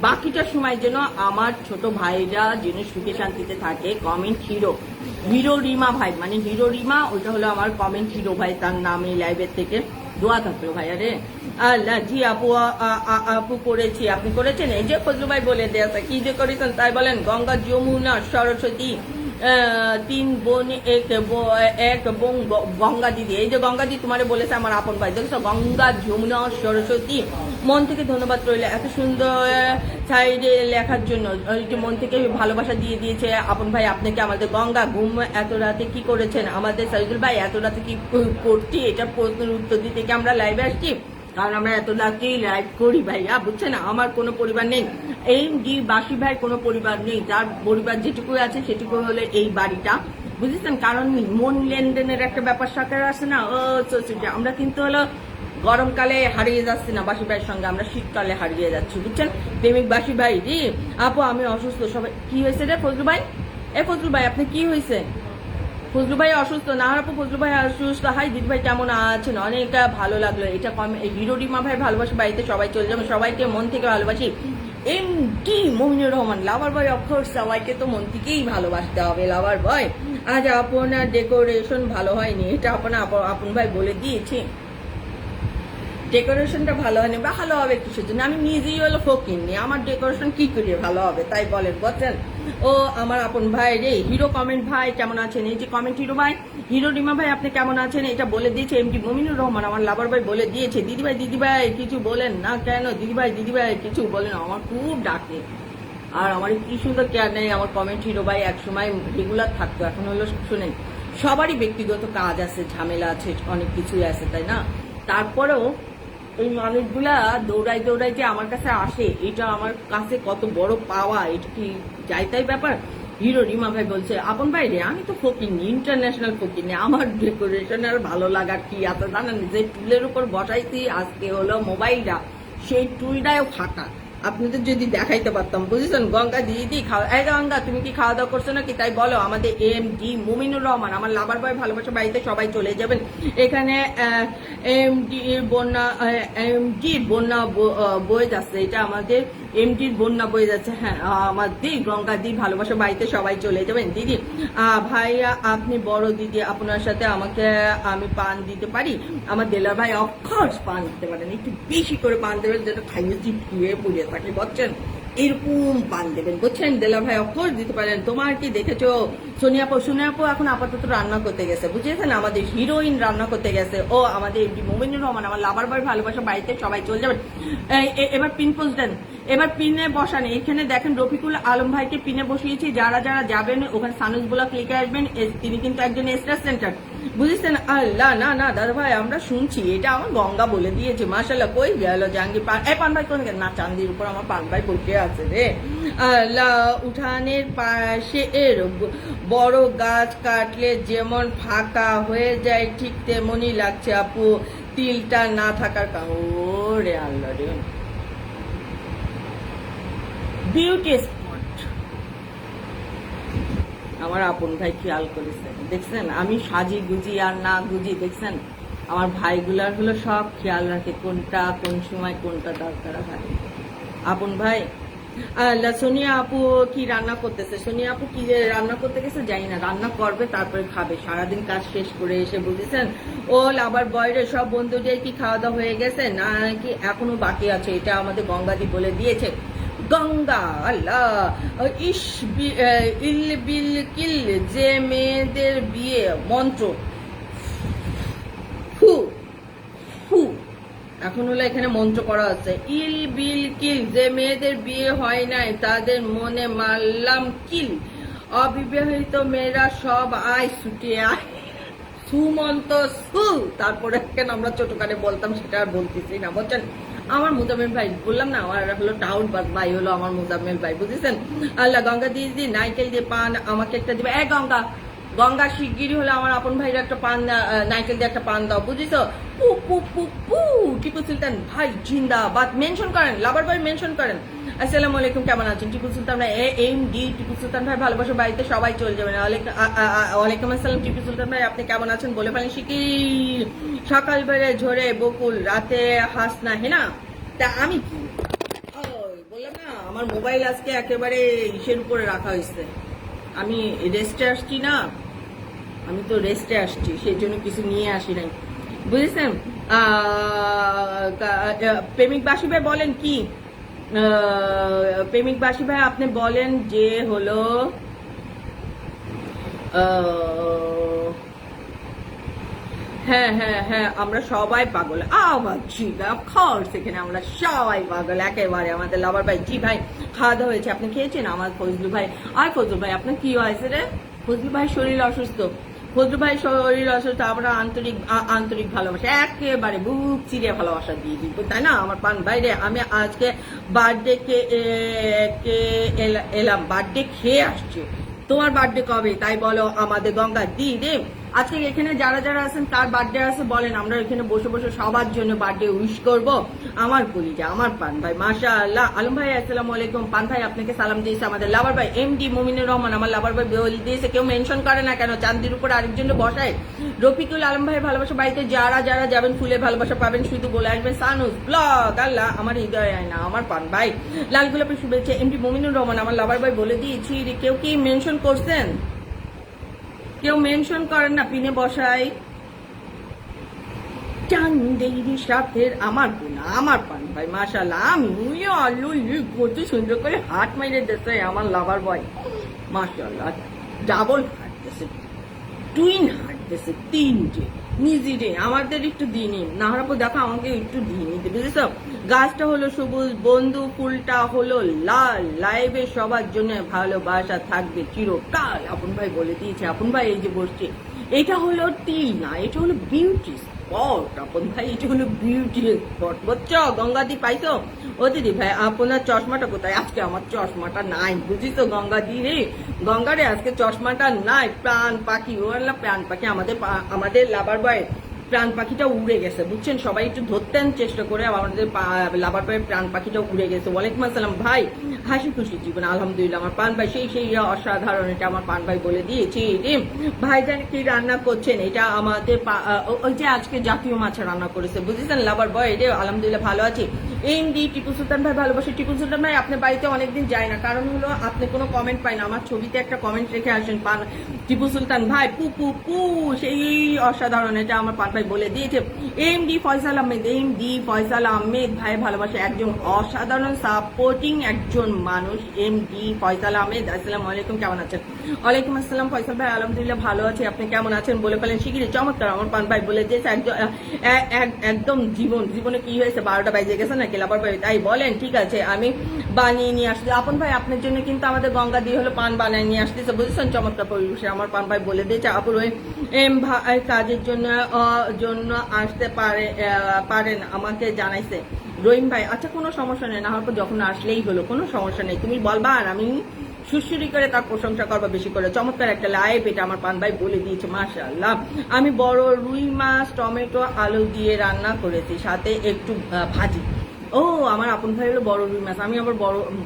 বাকিটা সময় যেন আমার ছোট ভাইরা যেন সুখে শান্তিতে থাকে। কমেন্ট হিরো, হিরো রিমা ভাই, মানে হিরো রিমা, ওটা হলো আমার কমেন্ট হিরো ভাই, তার নামে লাইভের থেকে দোয়া থাকলো ভাইয়া রে। আল্লাহ জি আপু, আপু করেছি, আপনি করেছেন? এই যে ফজলু ভাই বলে দেয়া কি যে করেছেন তাই বলেন। গঙ্গা, যমুনা, সরস্বতী, 3 বোন, এক বোন গঙ্গা দিদি। এই যে গঙ্গা দিদি তোমারে বলেছে আমার আপন ভাই, দেখছো? গঙ্গা, যমুনা, সরস্বতী। মন থেকে ধন্যবাদ রইল এত সুন্দর সাইডে লেখার জন্য। মন থেকে ভালোবাসা দিয়ে দিয়েছে আপন ভাই আপনাকে। আমাদের গঙ্গা, ঘুম এত রাতে কি করেছেন? আমাদের সাইদুল ভাই এত রাতে কি করছি? এটা প্রশ্নের উত্তর দিতে কি আমরা লাইভে আসছি? কারণ আমরা এত রাতেই লাইভ করি ভাইয়া, বুঝছেন? আমার কোনো পরিবার নেই, এই বাসি ভাই কোনো পরিবার নেই, যার পরিবার যেটুকু আছে সেটুকু হলে এই বাড়িটা, বুঝেছেন? কারণ মন লেনদেনের একটা ব্যাপার সাকার আছে না। আমরা কিন্তু হলো গরমকালে হারিয়ে যাচ্ছি না বাসি ভাইয়ের সঙ্গে, আমরা শীতকালে হারিয়ে যাচ্ছি, বুঝছেন? প্রেমিক বাসি ভাই জি আপু আমি অসুস্থ। সবাই কি হয়েছে রে ফজলু ভাই? ফজলু ভাই আপনি কি হয়েছে? ফজলু ভাই অসুস্থ না? আপু ফজলু ভাই অসুস্থ। হাই দিদি ভাই কেমন আছেন? অনেক ভালো লাগলো। এটা হিরো রিমা ভাই ভালোবাসি, বাড়িতে সবাই চলে যাবে, সবাইকে মন থেকে ভালোবাসি। এমডি মমিনুর রহমান লাভার বয়, অফকোর্স সবাইকে তো মন থেকেই ভালোবাসতে হবে লাভার বয়। আজ আপনার ডেকোরেশন ভালো হয়নি, এটা আপন ভাই বলে দিয়েছি। ডেকোরেশনটা ভালো হয়নি, ভালো হবে কিসের জন্য? আমি নিজেই হলো ফকিরনি, আমার ডেকোরেশন কি করে ভালো হবে তাই বলেন, বুঝছেন? ও আমার আপন ভাই রে। হিরো কমেন্ট ভাই কেমন আছেন? এই যে কমেন্ট হিরো ভাই, হিরো রিমা ভাই আপনি কেমন আছেন? এটা বলে দিয়েছে এমডি মমিনুর রহমান আমার লাভার ভাই বলে দিয়েছে। দিদি ভাই কিছু বলেন না কেন? দিদি ভাই কিছু বলেন, আমার খুব ডাকে। আর আমার কি সুন্দর কেয়ার নেই আমার কমেন্ট হিরো ভাই, একসময় রেগুলার থাকতো, এখন হলো শুনেন সবারই ব্যক্তিগত কাজ আছে, ঝামেলা আছে, অনেক কিছুই আছে, তাই না? তারপরেও এই মানুষগুলা দৌড়াই যে আমার কাছে আসে, এটা আমার কাছে কত বড় পাওয়া। এটা কি যাইতাই ব্যাপার? হিরো রিমা ভাই বলছে আপন ভাই রে আমি তো ফকিরনি, ইন্টারন্যাশনাল ফকিরনি, আমার ডেকোরেশন আর ভালো লাগার কি আছে জানেন? যে টুলের উপর বসাইছি আজকে হলো মোবাইলটা, সেই টুলটাও ফাঁকা। আপনাদের যদি দেখাইতে পারতাম, বুঝেছেন? গঙ্গা দিদি গঙ্গা তুমি কি খাওয়া দাওয়া করছো নাকি তাই বলো। আমাদের এমডি মুমিনুর রহমান আমার লাভার বয় ভালোবাসা, বাড়িতে সবাই চলে যাবেন। এখানে এমডির বন্যা বয়ে যাচ্ছে, এটা আমাদের এমডির বন্যা বয়ে যাচ্ছে। হ্যাঁ আমার দি গঙ্গা দি ভালোবাসা, বাড়িতে সবাই চলে যাবেন। দিদি ভাইয়া আপনি বড় দিদি, আপনার সাথে আমাকে আমি পান দিতে পারি? আমার দেলার ভাই অফকোর্স পান দিতে পারেন, একটু বেশি করে পান দেবেন যেটা খাইয়ে চিপকিয়ে পুড়িয়ে থাকে, বুঝছেন? এরকম পান দেবেন, বুঝছেন? দেলার ভাই অফকোর্স দিতে পারেন। তোমার কি দেখেছো সোনিয়াপু এখন আপাতত রান্না করতে গেছে, বুঝেছেন? আমাদের হিরোইন রান্না করতে গেছে। ও আমাদের এমডি মুমিনুর রহমান আমার লাভার ভাই ভালোবাসা, বাড়িতে সবাই চলে যাবেন। এবার পিন পোস্ট দেন, এবার পিনে বসান। এখানে দেখেন রফিকুল আলম ভাইকে পিনে বসিয়েছি, যারা যাবেন ওখানে সানুজ ব্লক লিখে আসবেন, তিনি কিন্তু একজন স্টার সেন্টার, বুঝেছেন? আল্লাহ না দাদা ভাই আমরা শুনছি, এটা আমার গঙ্গা বলে দিয়েছে। মাশাল্লাহ কই গেল জাহাঙ্গীর পান ভাই কোন না? চান্দির উপর আমার পান ভাই বসে আছে রে। আল্লাহ উঠানের পাশে এর বড় গাছ কাটলে যেমন ফাঁকা হয়ে যায় ঠিক তেমনই লাগছে আপু, তিলটা না থাকার কারণ। ওরে আল্লাহ রে, বিউটি স্পট আমার আপন ভাই খেয়াল করেছেন, দেখছেন? আমি সাজি গুজি আর না গুজি, দেখছেন? আমার ভাইগুলার হলো সব খেয়াল রাখে, কোনটা কোন সময় কোনটা দরকার হয়। আপন ভাই সোনিয়া আপু কি রান্না করতেছে? সোনিয়া আপু কি রান্না করতে গেছে জানি না, রান্না করবে তারপরে খাবে, সারাদিন কাজ শেষ করে এসে, বুঝেছেন? ও আবার বয়রে সব বন্ধুদের কি খাওয়া দাওয়া হয়ে গেছে না কি এখনো বাকি আছে? এটা আমাদের গঙ্গাদি বলে দিয়েছে। গঙ্গা আল্লাহ ইল বিল কিল, যে মেয়েদের বিয়ে মন্ত্র ফু ফু, এখন হলো এখানে মন্ত্র করা হচ্ছে। ইল বিল কিল, যে মেয়েদের বিয়ে হয় নাই তাদের মনে মারলাম কিল, অবিবাহিত মেয়েরা সব আয় ছুটে আয়, সুমন্ত সু। তারপরে কেন আমরা ছোটখানে বলতাম সেটা আর বলতেছি না, বলছেন? আমার মুজাম্মেল ভাই বললাম না, আমার হলো টাউন বাস ভাই হলো আমার মুজাম্মেল ভাই, বুঝেছেন? আল্লাহ গঙ্গা দিদি নাইকেল দিয়ে পান আমাকে একটা দিবে। গঙ্গা শিগগিরি হলো আমার আপন ভাইরা একটা পান, নাইকেল দিয়ে একটা পান দাও, বুঝিছো? পু পু পু পু টিপু সুলতান ভাই জিন্দাবাদ, মেনশন করেন লাভার ভাই, মেনশন করেন। আসসালামু আলাইকুম, কেমন আছেন? টিপু সুলতান ভাই এমডি টিপু সুলতান ভাই ভালোবাসা বাড়িতে সবাই চলে যাবেন। ওয়ালাইকুম আসসালাম টিপু সুলতান ভাই, আপনি কেমন আছেন? বলে ফেলেন শিকি সকাল বেড়ে ঝরে বকুল রাতে হাসনা হেনা। তা আমি কি বললাম না, আমার মোবাইল আজকে একেবারে ইসের উপরে রাখা হয়েছে। আমি রেস্টে আসছি না, আমি তো রেস্টে আসছি, সেই জন্য কিছু নিয়ে আসি নাই, বুঝেছেন? প্রেমিক বাসী ভাই বলেন কি, প্রেমিক বাসী ভাই আপনি বলেন যে হলো হ্যাঁ হ্যাঁ হ্যাঁ, আমরা সবাই পাগল। আবার জি অফকোর্স, এখানে আমরা সবাই পাগল একেবারে। আমাদের লাভার ভাই, জি ভাই খাওয়া দাওয়া হয়েছে, আপনি খেয়েছেন? আমার ফজলু ভাই, আর ফজলু ভাই আপনার কি হয়েছে রে? ফজলু ভাই শরীর অসুস্থ, ফজলু ভাই শরীর অসুস্থ। আমরা আন্তরিক ভালোবাসা, একেবারে বুক চিরিয়ে ভালোবাসা দিয়ে দিব, তাই না আমার পান বাইরে? আমি আজকে বার্থডে এলাম, বার্থডে খেয়ে আসছি। তোমার বার্থডে কবে তাই বলো আমাদের গঙ্গা দিদি? আজকে এখানে যারা যারা আছেন কার বার্থডে আছে বলেন, আমরা এখানে বসে বসে সবার জন্য বার্থডে উইশ করব। আমার কলিজা, আমার পান ভাই, মাশাআল্লাহ। আলম ভাই আসসালামু আলাইকুম। পান ভাই আপনাকে সালাম দিয়েছে আমাদের লাভার ভাই এমডি মুমিনুর রহমান। আমার লাভার ভাই বলে দিয়েছে, কেউ মেনশন করে না কেন, চান্দির উপর আরেকজন বসায়। রফিকুল আলম ভাই ভালোবাসা বাড়িতে যারা যারা যাবেন ফুলের ভালোবাসা পাবেন, শুধু বলে আসবেন সানুস ব্লগ। আল্লাহ আমার হৃদয় আয়না, আমার পান ভাই লাল গোলাপের শুভেচ্ছা এমডি মুমিনুর রহমান। আমার লাভার ভাই বলে দিয়েছি, কেউ কি মেনশন করছেন? কেউ মেনশন করেন না, পিনে বসাই চান্দেরি সাথের আমার বোনা, আমার পান ভাই মাশাআল্লাহ। আমি আলু কত সুন্দর করে হাত মাইরে দিতেছে আমার লাভার বয়, মাশাআল্লাহ। ডাবল হাঁটতেছে, টুইন হাঁটতেছে, তিনটে নিজে আমাদের একটু দিনই না হারাবো, দেখো আমাকে একটু দিয়ে নিতে, বুঝেছ? গাছটা হলো সবুজ বন্ধু, ফুলটা হলো লাল, লাইভে সবার জন্য ভালোবাসা থাকবে চিরকাল। আপন ভাই বলে দিয়েছে, আপন ভাই এই যে বসছে, এটা হলো টিল না, এটা হলো বিউটি স্পট। আপন ভাই এটা হলো বিউটি স্পট, বুঝছো? গঙ্গাদি পাইছো? ও দিদি ভাই আপনার চশমাটা কোথায়? আজকে আমার চশমাটা নাই, বুঝিস? গঙ্গাদি রে, গঙ্গারে আজকে চশমাটা নাই। প্রাণ পাখি, ও প্রাণ পাখি আমাদের লাভার বয় প্রাণ পাখিটা উড়ে গেছে, বুঝছেন? সবাই একটু ধরতেন চেষ্টা করে, আমাদের লাভার বয়ের প্রাণ পাখিটা উড়ে গেছে। ওয়ালাইকুম আসসালাম ভাই, হাসি খুশি জীবন আলহামদুলিল্লাহ। আমার পান ভাই সেই অসাধারণ, এটা আমার পান ভাই বলে দিয়েছি। ভাইজান কি রান্না করছেন? এটা আমাদের ওই যে আজকে জাতীয় মাছ রান্না করেছে, বুঝেছেন লাভার বয়? এটা আলহামদুলিল্লাহ ভালো আছি। এমডি টিপু সুলতান ভাই ভালোবাসি। টিপু সুলতান ভাই আপনার বাড়িতে অনেকদিন যায় না, কারণ হলো আপনি কোনো কমেন্ট পাই না। আমার ছবিতে একটা কমেন্ট রেখে আসেন, পান টিপু সুলতান ভাই পু পু পু, সেই অসাধারণ, এটা আমার পান ভাই বলে দিয়েছে। এমডি ফয়সাল আহমেদ, এমডি ফয়সাল আহমেদ ভাই ভালোবাসে, একজন অসাধারণ সাপোর্টিং একজন মানুষ এমডি ফয়সাল আহমেদ। আসসালামু আলাইকুম, কেমন আছেন? ওয়ালাইকুম আসসালাম ফয়সাল ভাই, আলহামদুলিল্লাহ ভালো আছে, আপনি কেমন আছেন? বলে ফেলেন শিগগিরই, চমৎকার। আমার পান ভাই বলে দিয়েছে একদম জীবনে কি হয়েছে, 12টা বাজে গেছে নাকি লাভার ভাই? তাই বলেন, ঠিক আছে আমি বানিয়ে নিয়ে আসছি। আপন ভাই আপনার জন্য কিন্তু আমাদের গঙ্গা দিয়ে হলো পান বানিয়ে নিয়ে আসতেছে, বুঝেছেন? চমৎকার পরিবেশে আমার পান ভাই বলে দিয়েছে। আপুর ওই এম ভাই কাজের জন্য আসতে পারেন আমাকে জানাইছে রহিম ভাই। আচ্ছা কোনো সমস্যা নেই, না হয়তো যখন আসলেই হলো, কোনো সমস্যা নেই, তুমি বলবা আর আমি সুশ্রী করে তার প্রশংসা করবা বেশি করে। চমৎকার একটা লাইভ, এটা আমার পান ভাই বলে দিয়েছে, মাশাআল্লাহ। আমি বড় রুই মাছ টমেটো আলু দিয়ে রান্না করেছি, সাথে একটু ভাজি। ও আমার আপন ভাই হলো বড় রুই মাছ, আমি আবার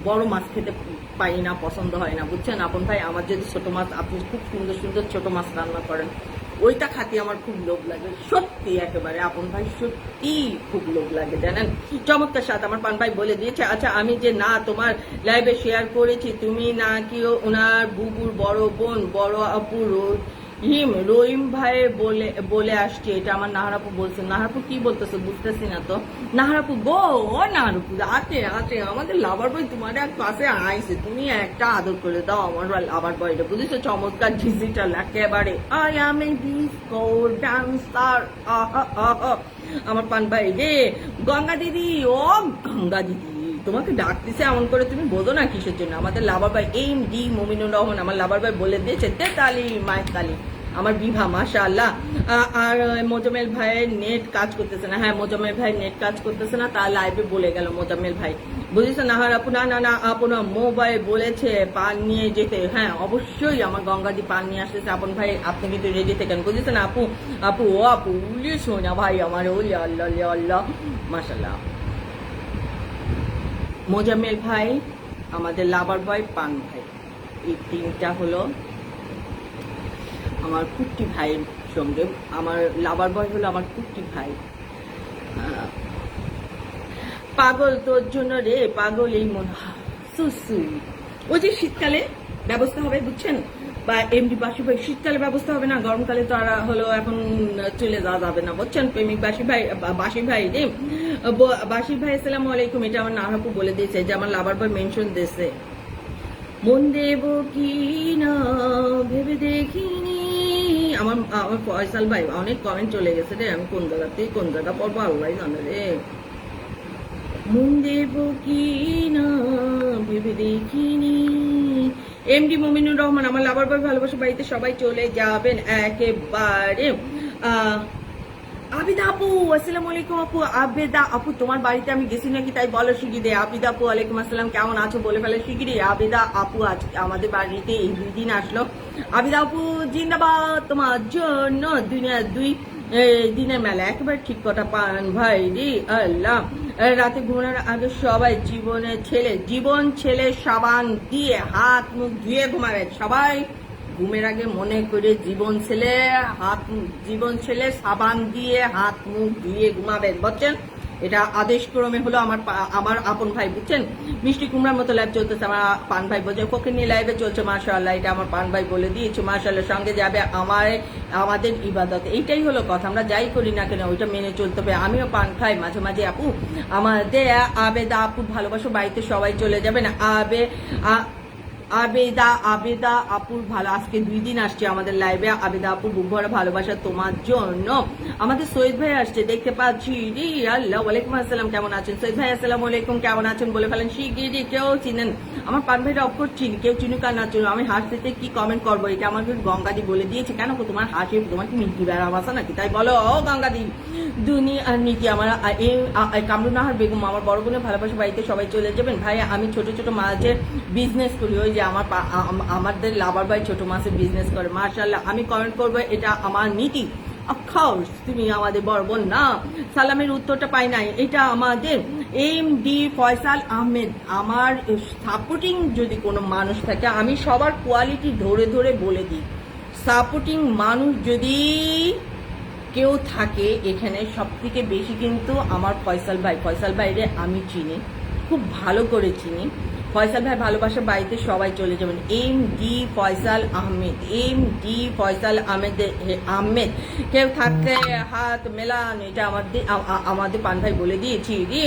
বড় মাছ খেতে পাই না, পছন্দ হয় না, বুঝছেন? আপন ভাই আমার যদি ছোট মাছ, আপনি খুব সুন্দর সুন্দর ছোট মাছ রান্না করেন, ওইটা খাতে আমার খুব লোভ লাগে, সত্যি একেবারে আপন ভাই, সত্যি খুব লোভ লাগে, জানেন? চমৎকার সাথে আমার পান ভাই বলে দিয়েছে। আচ্ছা আমি যে না তোমার লাইভে শেয়ার করেছি, তুমি নাকি ওনার বুবুর বড় বোন, বড় আপু রহিম ভাই বলে আসছে, এটা আমার নাহারাপু বলছে। নাহারাপু কি বলতেছে বুঝতেছি না তো। নাহারাপু নাহারাপু আছে আমাদের লাভার বই তোমার এক পাশে আইছে, তুমি একটা আদর করে দাও আমার লাভার বয়টা, বুঝেছো? চমৎকার ডিজিটাল একেবারে, I M A disco dancer. আমার পান ভাই রে, গঙ্গা দিদি, ও গঙ্গা দিদি তোমাকে ডাকতেছে এমন করে, তুমি বোঝো না কিসের জন্য? আমাদের লাভার ভাই এমডি মুমিনুর রহমান, আমার লাভার ভাই বলে দিয়েছে তেতালি মায়ের তালি, আমার বিভা মাশাআল্লাহ। আর মোজাম্মেল ভাইয়ের নেট কাজ করতেছে না, হ্যাঁ মোজাম্মেল ভাই নেট কাজ করতেছে না, তার লাইভে বলে গেল মোজাম্মেল ভাই, বুঝেছো? নাহার আপু না আপনার মোবাইল বলেছে পান নিয়ে যেতে, হ্যাঁ অবশ্যই আমার গঙ্গাদি পান নিয়ে আসতেছে। আপন ভাই আপনি কিন্তু রেডি থাকেন, বুঝেছেন? আপু উলি শোনা ভাই আমার, ওলি আল্লাহ আল্লাহ মাশাআল্লাহ। মোজাম্মেল ভাই, আমাদের লাভার বয় পান ভাই, এই তিনটা হলো আমার কুট্টি ভাইয়ের সঙ্গে। আমার লাভার বয় হলো আমার কুট্টি ভাই। পাগল তোর জন্য রে পাগল, এই মনে সুসু। ওই যে শীতকালে ব্যবস্থা হবে, বুঝছেন, বা এমডি বাসি ভাই শীতকালে ব্যবস্থা হবে না, গরমকালে তো আর হলো এখন চলে যাওয়া যাবে না, বুঝছেন। প্রেমিক বাসি ভাই রে বাসি ভাই আসসালামু আলাইকুম। এটা আমার নাহাপু বলে দিয়েছে, যে আমার লাভার বয় মেনশন দিয়েছে। মন দেব কি না ভেবে দেখিনি। আমার ফয়সাল ভাই অনেক কমেন্ট চলে গেছে রে, আমি কোন জায়গা পড়বো আল্লাহ জানে রে। মন দেব কি না ভেবে দেখিনি। এমডি মুমিনুর রহমান, আমার লাভার বয় ভালোবাসা বাড়িতে সবাই চলে যাবেন একেবারে। আবিদা আপু আসসালামু আলাইকুম। আপু আবেদা আপু, তোমার বাড়িতে আমি গেছি নাকি তাই বলো শিগগিরি। আবিদা আপু ওয়ালাইকুম আসসালাম, কেমন আছো বলে ফেলে শিগগিরি। আবেদা আপু আজ আমাদের বাড়িতে এই 2 দিন আসলো। আবিদা আপু জিন্দাবাদ, তোমার জন্য দুই দিনের মেলা, একেবারে ঠিক কথা পান ভাই রে। আল্লাহ, রাতে ঘুমানোর আগে সবাই জীবন ছেলে সাবান দিয়ে হাত মুখ ধুয়ে ঘুমাবেন। সবাই ঘুমের আগে মনে করে জীবন ছেলে সাবান দিয়ে হাত মুখ ধুয়ে ঘুমাবেন, বুঝছেন। এটা আদেশ ক্রমে হলো আমার আপন ভাই, বুঝছেন। মিষ্টি কুমড়ার মতো লাইভ চলতেছে, আমার পান ভাই বলছে কোকে নিয়ে লাইভে চলছে, মাশাআল্লাহ। এটা আমার পান ভাই বলে দিয়েছে, মাশাআল্লাহ। সঙ্গে যাবে আমাদের ইবাদত, এইটাই হলো কথা। আমরা যাই করি না কেন ওইটা মেনে চলতে হবে। আমিও পান খাই মাঝে মাঝে আপু। আমাদের আবেদা আপু ভালোবাসো বাড়িতে সবাই চলে যাবেন। আবেদা আপুর ভালো, আজকে 2 দিন আসছে আমাদের লাইভে। আবেদা আপু বুক ভরা ভালোবাসা তোমার জন্য। আমাদের সৈয়দ ভাই আসছে, দেখতে পাচ্ছি রে। আল্লাহ, ওয়ালাইকুম আসসালাম, কেমন আছেন সৈয়দ ভাই? আসসালামু আলাইকুম, কেমন আছেন বলে ফেলেন শিগগিরি। কেউ চিনেন আমার পান ভাইটা অফকোর্স চিনি, কেউ চিনুক আর না চিনুক, আমি হাসতে কি কমেন্ট করবো, এটা আমাকে গঙ্গাদি বলে দিয়েছে। কেন তোমার হাসি, তোমার কি মিষ্টি বেড়া ভাষা নাকি তাই বলো? ও গঙ্গাদি দুনিয়ার নীতি। আমার কামরুনাহার বেগম, আমার বড় বোনের ভালোবাসা বাড়িতে সবাই চলে যাবেন। ভাই আমি ছোট ছোট মাছের বিজনেস করি, ওই যে আমাদের লাভার ভাই ছোট মাছের বিজনেস করে, মাশাআল্লাহ। আমি কমেন্ট করবো, এটা আমার নীতি। অফকোর্স তুমি আমাদের বড় বোন না। সালামের উত্তরটা পাই নাই, এটা আমাদের এমডি ফয়সাল আহমেদ। আমার সাপোর্টিং যদি কোনো মানুষ থাকে, আমি সবার কোয়ালিটি ধরে ধরে বলে দিই। সাপোর্টিং মানুষ যদি কেউ থাকে এখানে, সব থেকে বেশি কিন্তু আমার ফয়সাল ভাইরে আমি চিনি, খুব ভালো করে চিনি। ফয়সাল ভাই ভালোবাসা বাড়িতে সবাই চলে যাবেন। এমডি ফয়সাল আহমেদ কেউ থাকতে হাত মেলান, এটা আমাদের পান ভাই বলে দিয়েছি রে।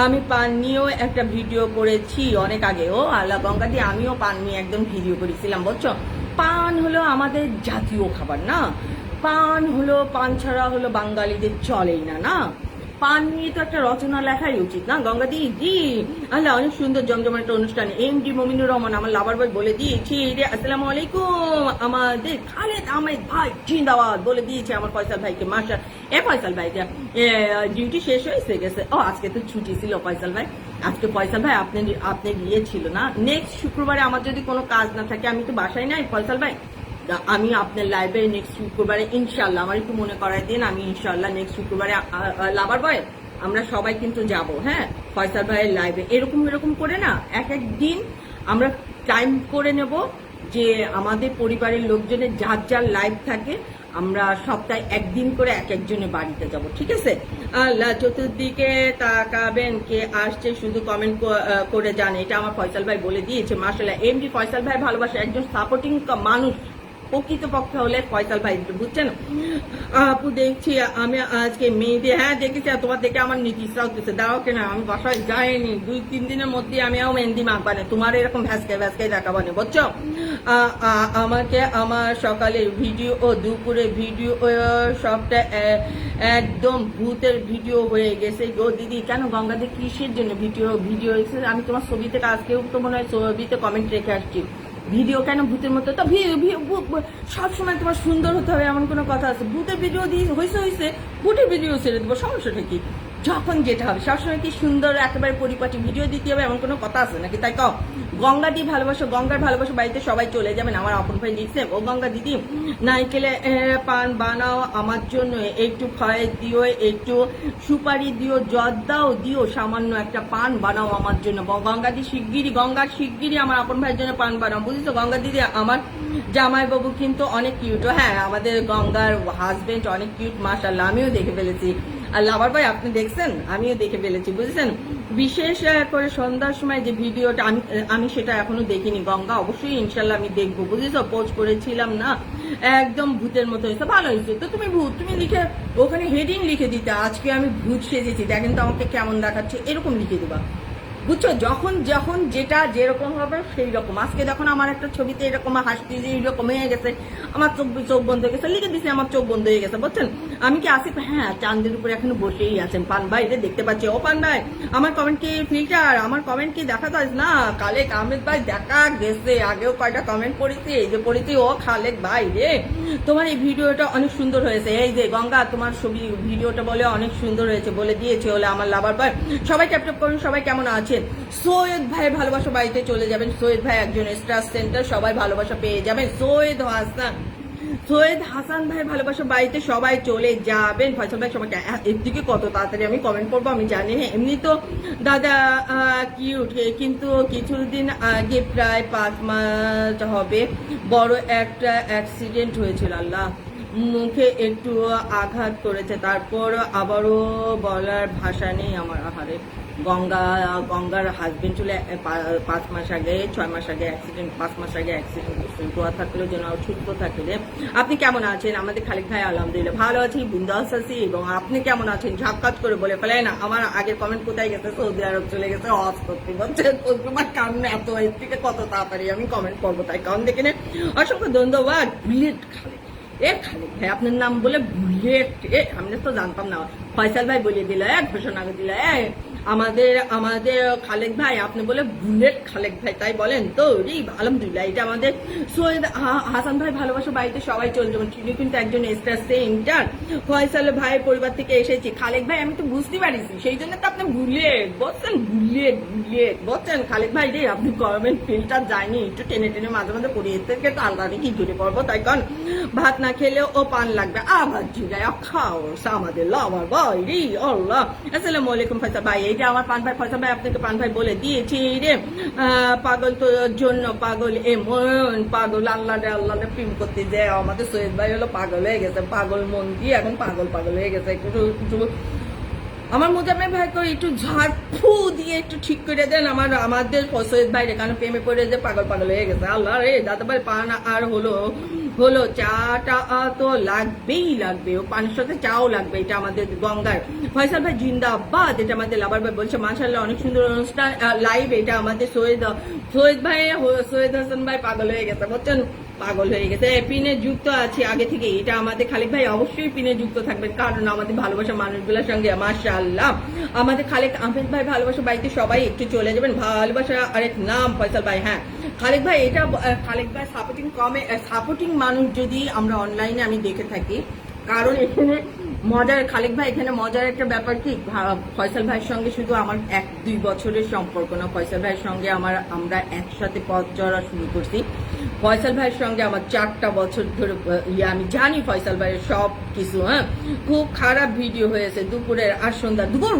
আমি পান নিয়েও একটা ভিডিও করেছি অনেক আগে। ও আল্লাহ গঙ্গা দিয়ে, আমিও পান নিয়ে একদম ভিডিও করেছিলাম, বুঝছো। পান হলো আমাদের জাতীয় খাবার না, পান ছাড়া হলো বাঙালিদের চলেই না। পান নিয়ে তো একটা রচনা লেখাই উচিত না গঙ্গাদি জি। আল্লাহ, অনেক সুন্দর জমজমাট একটা অনুষ্ঠান। এমডি মুমিনুর রহমান, আমার লাভার ভাই বলে দিয়েছি রে। আসসালামু আলাইকুম। আমাদের খালেদ আহমেদ ভাই জিন্দাবাদ বলে দিয়েছে আমার ফয়সাল ভাইকে। মাস্টার ফয়সাল ভাইকে ডিউটি শেষ হয়ে গেছে। ও আজকে তো ছুটি ছিল ফয়সাল ভাই। আজকে ফয়সাল ভাই আপনার ইয়ে ছিল না। নেক্সট শুক্রবারে আমার যদি কোনো কাজ না থাকে, আমি তো বাসায় নাই ফয়সাল ভাই, আমি আপনার লাইভে নেক্সট শুক্রবারে ইনশাল্লাহ, আমার একটু মনে করাই দিন, আমি ইনশাল্লাহ নেক্সট শুক্রবারে লাভার বয় আমরা সবাই কিন্তু যাব। হ্যাঁ, ফয়সাল ভাইয়ের লাইভে এরকম করে না, এক দিন আমরা টাইম করে নেব, যে আমাদের পরিবারের লোকজনের যার লাইভ থাকে, আমরা সপ্তাহে 1 দিন করে একজনের বাড়িতে যাব, ঠিক আছে? আল্লাহ, চতুর্দিকে তাকাবেন কে আসছে, শুধু কমেন্ট করে যান, এটা আমার ফয়সাল ভাই বলে দিয়েছে। মাশাআল্লাহ, এমডি ফয়সাল ভাই ভালোবাসা, একজন সাপোর্টিং মানুষ প্রকৃতপক্ষে হলে ফয়সাল ভাই, বুঝছেন। আপু দেখছি আমি আজকে মেয়েদের, হ্যাঁ দেখেছি, তোমার দেখে আমার নীতি হচ্ছে। দাঁড়াও কেন, আমি বাসায় যাইনি, 2-3 দিনের মধ্যে আমিও মেহেন্দি মাখবানে, তোমার এরকম ভ্যাসকাই দেখাবানে, বুঝছো। আমাকে আমার সকালের ভিডিও ও দুপুরের ভিডিও সবটা একদম ভূতের ভিডিও হয়ে গেছে গো দিদি। কেন গঙ্গাদের কিসের জন্য ভিডিও হয়েছে? আমি তোমার ছবিতে আজকেও তো মনে হয় ছবিতে কমেন্ট রেখে আসছি, ভিডিও কেন ভূতের মতো? তো সবসময় তোমার সুন্দর হতে হবে এমন কোনো কথা আছে? ভূতের ভিডিও দিয়ে হয়েছে ভূতের ভিডিও ছেড়ে দেবো, সমস্যাটা কি? যখন যেটা হবে সবসময় কি সুন্দর একেবারে পরিপাটি ভিডিও দিতে হবে এমন কোনো কথা আছে নাকি? তাই কও গঙ্গাদি ভালোবাসো, গঙ্গার ভালোবাসো বাড়িতে সবাই চলে যাবেন। আমার আপন ভাই লিখছে, ও গঙ্গা দিদি নারকেলে পান বানাও আমার জন্য, একটু খয়ে দিও, একটু সুপারি দিও, জর্দাও দিও, সামান্য একটা পান বানাও আমার জন্য। গঙ্গাদি শিগগিরই আমার আপন ভাইয়ের জন্য পান বানাও, বুঝেছো গঙ্গা দিদি? আমার জামাই বাবু কিন্তু অনেক কিউট। হ্যাঁ, আমাদের গঙ্গার হাজবেন্ড অনেক কিউট, মাশাআল্লাহ। আমিও দেখে ফেলেছি। আর লাভার ভাই আপনি দেখছেন? আমিও দেখে ফেলেছি, বুঝেছেন? বিশেষ করে সন্ধ্যার সময় যে ভিডিওটা আমি সেটা এখনো দেখিনি গঙ্গা, অবশ্যই ইনশাল্লাহ আমি দেখবো, বুঝেছো? পোস্ট করেছিলাম না, একদম ভূতের মতো হয়েছে, ভালো হয়েছে। তো তুমি ভূত, তুমি লিখে ওখানে হেডিং লিখে দিতে, আজকে আমি ভূত সেজেছি, দেখেন তো আমাকে কেমন দেখাচ্ছে, এরকম লিখে দেবা, বুঝছো? যখন যখন যেটা যেরকম হবে সেই রকম। আজকে যখন আমার একটা ছবিতে এরকম হাসতে এইরকম হয়ে গেছে, আমার চোখ বন্ধ হয়ে গেছে, লিখে দিছি আমার চোখ বন্ধ হয়ে গেছে, বুঝছেন? আমি কি আসিফ? হ্যাঁ, চাঁদের উপরে এখনো বসেই আছেন পান ভাই, এটা দেখতে পাচ্ছি। ও পান ভাই, আমার কমেন্ট কি ফিল্টার? আমার কমেন্ট কি দেখা যায় না? খালেক আহমেদ ভাই দেখা গেছে, আগেও কয়টা কমেন্ট পড়েছি, এই যে পড়েছি। ও খালেক ভাই রে, তোমার এই ভিডিওটা অনেক সুন্দর হয়েছে। এই যে গঙ্গা, তোমার ছবি ভিডিওটা বলে অনেক সুন্দর হয়েছে, বলে দিয়েছে হলে আমার লাভার ভাই। সবাই ট্যাপ করুন, সবাই কেমন আছে? সৈয়দ ভাই ভালোবাসা বাড়িতে চলে যাবেন। সৈয়দ ভাই একজন স্টার সেন্টার, সবাই ভালোবাসা পেয়ে যাবেন। সৈয়দ হাসান ভাই ভালোবাসা বাড়িতে সবাই চলে যাবেন। ফয়সাল ভাই সবাইকে, এর দিকে কত তাড়াতাড়ি আমি কমেন্ট করবো আমি জানি না। এমনি তো দাদা কিউট, কিন্তু কিছুদিন আগে প্রায় 5 মাস হবে বড় একটা অ্যাক্সিডেন্ট হয়েছিল, আল্লাহ, মুখে একটু আঘাত করেছে, তারপর আবারও বলার ভাষা নেই আমার। আহারে, গঙ্গার হাজবেন্ড চলে 5 মাস আগে 6 মাস আগে অ্যাক্সিডেন্ট, 5 মাস আগে অ্যাক্সিডেন্ট করছেন। দোয়া থাকলেও যেন সুস্থ থাকলে। আপনি কেমন আছেন? আমাদের খালেক ভাই আলহামদুলিল্লাহ ভালো আছি, বিন্দাস আছি। এবং আপনি কেমন আছেন ঝাপকাত করে বলে ফেলেন। আমার আগের কমেন্ট কোথায় গেছে? সৌদি আরব চলে গেছে হজ করতে, বলছেন তোমার কারণে এত এর থেকে কত তাড়াতাড়ি আমি কমেন্ট করবো, তাই কারণ দেখে নেন। অসংখ্য ধন্যবাদ। বুলেট খালেক, খালেক ভাই আপনার নাম বলে বুলেট, আমি তো জানতাম না। ফয়সাল ভাই বলে দিল, ঘোষণা করে দিল, আমাদের খালেক ভাই আপনি বলে বুলেট খালেক ভাই, তাই বলেন তো? আলহামদুলিল্লাহ। এটা আমাদের সৈয়দ হাসান ভাই ভালোবাসা বাড়িতে সবাই চলে যাবেন। তিনি কিন্তু একজন স্টার সেন্টার, ফয়সাল ভাই পরিবার থেকে এসেছি। খালেক ভাই আমি তো বুঝতে পারিছি, সেই জন্য তো আপনি বুলেট বলছেন, বুলেট বলছেন। খালেক ভাই রে, আপনি গভর্নমেন্ট ফিল্টার যায়নি, একটু টেনে মাঝে মাঝে পড়িয়ে থেকে তো আল্লাহ কি ঘুরে পড়বো, তাই কারণ ভাত না খেলেও ও পান লাগবে, আবার জিরায় খাও আমাদের লাভার ভাই রে। আল্লাহ, আসসালামু আলাইকুম ফয়সাল ভাই। এইটা আমার পান ভাই, ফয়সাল ভাই আপনাকে পান ভাই বলে দিয়েছি রে। পাগল তোর জন্য পাগল, এমন পাগল, আল্লাহ প্রেম করতে যায়। আমাদের সৈয়দ ভাই হলো পাগল হয়ে গেছে, পাগল মন দিয়ে এখন পাগল হয়ে গেছে। একটু আমার মোজামের ভাই করে একটু ঝাড়ফু দিয়ে একটু ঠিক করে দেন আমাদের সৈয়দ ভাই রে, কারণ প্রেমে পড়ে যে পাগল হয়ে গেছে। আল্লাহ রে, দাদা ভাই পান আর হলো চাটা তো লাগবে, ও পানের সাথে চাও লাগবে। এটা আমাদের গঙ্গার ফয়সাল ভাই জিন্দাবাদ। এটা আমাদের লাভার ভাই বলছে মাশাআল্লাহ অনেক সুন্দর অনুষ্ঠান লাইভ। এটা আমাদের সৈয়দ ভাই, সৈয়দ হাসান ভাই পাগল হয়ে গেছে, বুঝছেন? পাগল হয়ে গেছে, পিনে যুক্ত আছে আগে থেকে। এটা আমাদের খালেক ভাই অবশ্যই পিনে যুক্ত থাকবে, কারণ আমাদের ভালোবাসা মানুষগুলোর সঙ্গে মাশাআল্লাহ। আমাদের খালেক আহমেদ ভাই ভালোবাসা বাড়িতে সবাই একটু চলে যাবেন। ভালোবাসা আরেক নাম ফয়সাল ভাই। হ্যাঁ খালেক ভাই, এটা খালেক ভাই সাপোর্টিং মানুষ যদি আমরা অনলাইনে আমি দেখে থাকি, কারণ এখানে মজার, খালেক ভাই এখানে মজার একটা ব্যাপার কি, ফয়সাল ভাইয়ের সঙ্গে শুধু আমার 1-2 বছরের সম্পর্ক না, ফয়সাল ভাইয়ের সঙ্গে আমরা একসাথে পথ চলা শুরু করছি। ফয়সাল ভাইয়ের সঙ্গে আমার 4টা বছর ধরে আমি জানি ফয়সাল ভাইয়ের সব কিছু। হ্যাঁ, খুব খারাপ ভিডিও হয়েছে দুপুরের আর সন্ধ্যা, দুপুর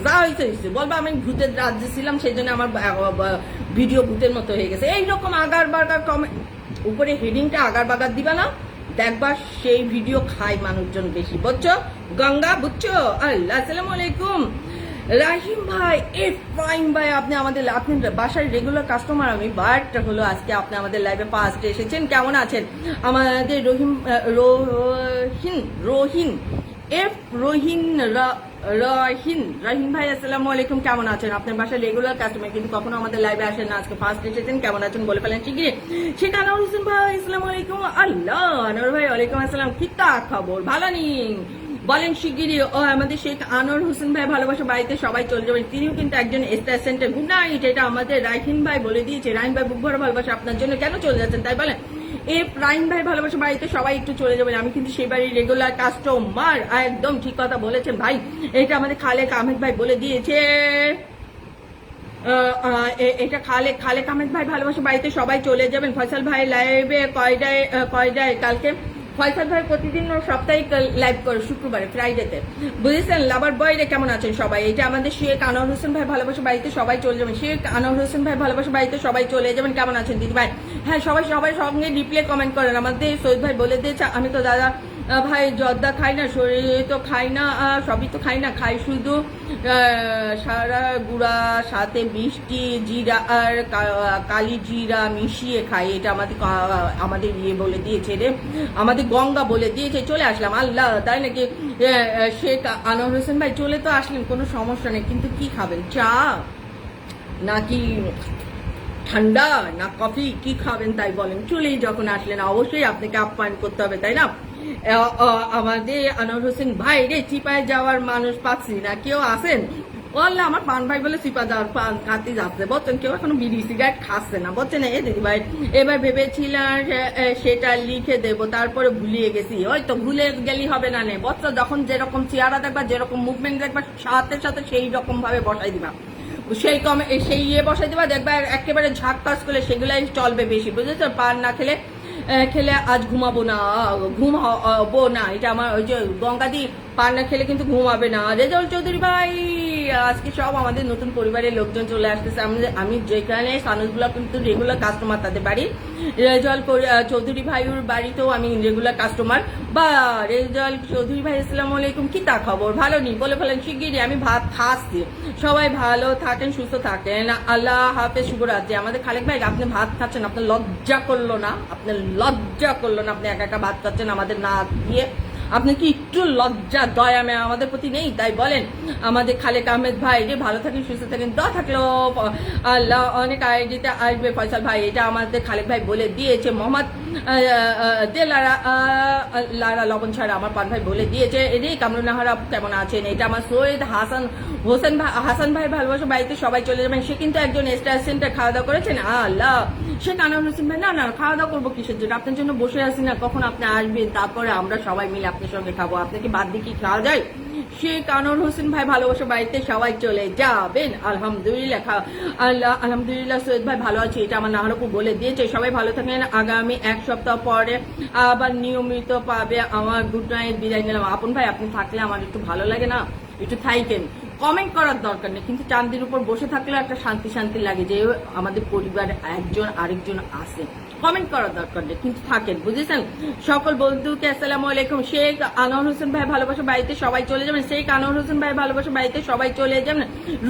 যা হয়েছে বলবো আমি ভূতের রাজ্যে ছিলাম, সেই জন্য আমার ভিডিও ভূতের মতো হয়ে গেছে। এইরকম আগার বাগার কমেন্ট, উপরে হেডিংটা আগার বাগার দিবা না, দেখবা সেই ভিডিও খায় মানুষজন বেশি, বুঝছো গঙ্গা, বুঝছো? আল্লাহ, আসসালামু আলাইকুম রাহিম ভাই, ফাইন ভাই, আপনি বাসার রেগুলার কাস্টমার আমি, বাট হলো আজকে আপনি আমাদের লাইভে ফার্স্ট এসেছেন। কেমন আছেন আমাদের রহিম ভাই? আসসালামু আলাইকুম, কেমন আছেন? আপনার বাসায় রেগুলার কাস্টমার, কিন্তু কখনো আমাদের লাইভে আসেন না, আজকে ফার্স্ট এসেছেন। কেমন আছেন বলে ফেলেন ঠিকই। শেখ আনোয়ার হোসেন ভাই, আসসালামু আলাইকুম। আল্লাহ, আনোয়ার ভাই ওয়ালাইকুম আসসালাম, কি তা খবর? ভালো নেই বলেন শিগগিরই। ও আমাদের শেখ আনোয়ার হোসেন ভাই ভালোবাসা বাড়িতে সবাই চলে যাবেন, তিনিও কিন্তু একজন স্টার সেন্টার। Good night. এটা আমাদের রাহিম ভাই বলে দিয়েছে। রাহিম ভাই বুক ভরা ভালোবাসা আপনার জন্য। কেন চলে যাচ্ছেন তাই বলেন? এ প্রাইম ভাই ভালোবাসা বাড়িতে সবাই একটু চলে যাবেন, আমি কিন্তু সেই বাড়ির রেগুলার কাস্টমার। একদম ঠিক কথা বলেছেন ভাই, এটা আমাদের খালেক আহমেদ ভাই বলে দিয়েছে। এটা খালেক আহমেদ ভাই ভালোবাসা বাড়িতে সবাই চলে যাবেন। ফয়সাল ভাই লাইভে কয়টায় কালকে? ফয়সাল ভাই প্রতিদিন সাপ্তাহিক লাইভ করে শুক্রবারে, ফ্রাইডেতে, বুঝেছেন? লাভার বয়রে কেমন আছেন সবাই? এটা আমাদের শেখ আনোয়ার হোসেন ভাই ভালোবাসা বাড়িতে সবাই চলে যাবেন। শেখ আনোয়ার হোসেন ভাই ভালোবাসা বাড়িতে সবাই চলে যাবেন। কেমন আছেন দিদি ভাই? হ্যাঁ, সবাই সঙ্গে রিপ্লে কমেন্ট করেন। আমাদের সৈয়দ ভাই বলে দিয়েছে, আমি তো দাদা ভাই জর্দা খাই না, শরীরে তো খাই না, সবই তো খাই না, খাই শুধু সারা গুঁড়া সাথে মিষ্টি জিরা আর কালি জিরা মিশিয়ে খাই। এটা আমাদের বলে দিয়েছে রে, আমাদের গঙ্গা বলে দিয়েছে। চলে আসলাম, আল্লাহ তাই নাকি? শেখ আনোয়ার হোসেন ভাই চলে তো আসলেন, কোনো সমস্যা নেই, কিন্তু কি খাবেন? চা নাকি ঠান্ডা না কফি, কি খাবেন তাই বলেন? চলেই যখন আসলেন অবশ্যই আপনাকে আপ্যায়ন করতে হবে, তাই না? আমাদের আনোয়ার হোসেন ভাই রে, চিপায় যাওয়ার মানুষ পাচ্ছি না, কেউ আসেন? বললে আমার পান ভাই বলে চিপা যাওয়ার পান খাতে যাচ্ছে, বলছেন কেউ এখনো বিড়ি সিগারেট খাচ্ছে না, বলছেন এ দিদি ভাই এবার ভেবেছিলাম সেটা লিখে দেবো, তারপরে ভুলিয়ে গেছি। ওই তো ভুলে গেলি হবে না, নে বচ্চা যখন যেরকম চেহারা দেখবা, যেরকম মুভমেন্ট দেখবা, সাথে সাথে সেই রকম ভাবে বসাই দিবা, সেই বসাই দিবা, দেখবা একেবারে ঝাঁক কাজ করলে সেগুলাই চলবে বেশি, বুঝেছো? পান না খেলে আজ ঘুমাবো না, এটা আমার ওই যে গঙ্গাদি, পান না খেলে কিন্তু ঘুমাবে না। রেজাউল চৌধুরী ভাই, আজকে সব আমাদের নতুন পরিবারের লোকজন চলে আসতেছে। আমি যেখানে সানুসগুলো কিন্তু রেগুলার কাস্টমার, তাদের বাড়ি রেজাউল চৌধুরী ভাইয়ের বাড়িতেও আমি রেগুলার কাস্টমার। বা রেজাউল চৌধুরী ভাই, আসসালামু আলাইকুম, কি তা খবর? ভালো নি বলে ফেলেন শিগগিরই, আমি ভাত খাচ্ছি। সবাই ভালো থাকেন, সুস্থ থাকেন, আল্লাহ হাফেজ, শুভরাত্রি। আমাদের খালেক ভাই, আপনি ভাত খাচ্ছেন, আপনার লজ্জা করলো না? আপনি একা একা ভাত খাচ্ছেন আমাদের না দিয়ে? আপনি কি একটু লজ্জা দয়া আমাদের প্রতি নেই? তাই বলেন। আমাদের খালেক আহমেদ ভাই যে ভালো থাকেন, সুস্থ থাকেন, দোয়া থাকলো আল্লাহ অনেক আইডিতে আসবে। ফয়সাল ভাই, এটা আমাদের খালেক ভাই বলে দিয়েছে। মোহাম্মদ লারা লবণ ছাড়া আমার পান ভাই বলে দিয়েছে। এটাই কামরুনাহার আপু কেমন আছেন? এটা আমার সৈয়দ হাসান ভাই ভালোবাসা বাড়িতে সবাই চলে যাবেন। সে কিন্তু একজন স্টার সেন্টার, খাওয়া দাওয়া করেছেন? আল্লাহ, সে আনোয়ার হোসেন ভাই, না খাওয়া দাওয়া করবো কিসের জন্য? আপনার জন্য বসে আছি না, কখন আপনি আসবেন, তারপরে আমরা সবাই মিলে আপনার সঙ্গে খাবো। আপনাকে বাদ দিয়ে কি খাওয়া যায়? শেখ আনোয়ার হোসেন ভাই ভালোবাসা বাড়িতে সবাই চলে যাবেন। আলহামদুলিল্লাহ সৈয়দ ভাই ভালো আছে, এটা আমার নাহারপু বলে দিয়েছে। সবাই ভালো থাকেন, আগামী এক সপ্তাহ পরে আবার নিয়মিত পাবে। আমার গুড নাইট, বিদায় নিলাম। আপন ভাই, আপনি থাকলে আমার একটু ভালো লাগে না? একটু থাইকেন, কমেন্ট করার দরকার নেই, কিন্তু চাঁদের উপর বসে থাকলে একটা শান্তি লাগে যে আমাদের পরিবার একজন আরেকজন আছে। কমেন্ট করার দরকার নেই, কিন্তু থাকেন, বুঝেছেন? সকল বন্ধুকে আসসালামু আলাইকুম। শেখ আনোয়ার হোসেন ভাই ভালোবাসা বাড়িতে সবাই চলে যাবেন। শেখ আনোয়ার হোসেন ভাই ভালোবাসা বাড়িতে সবাই চলে যাবেন।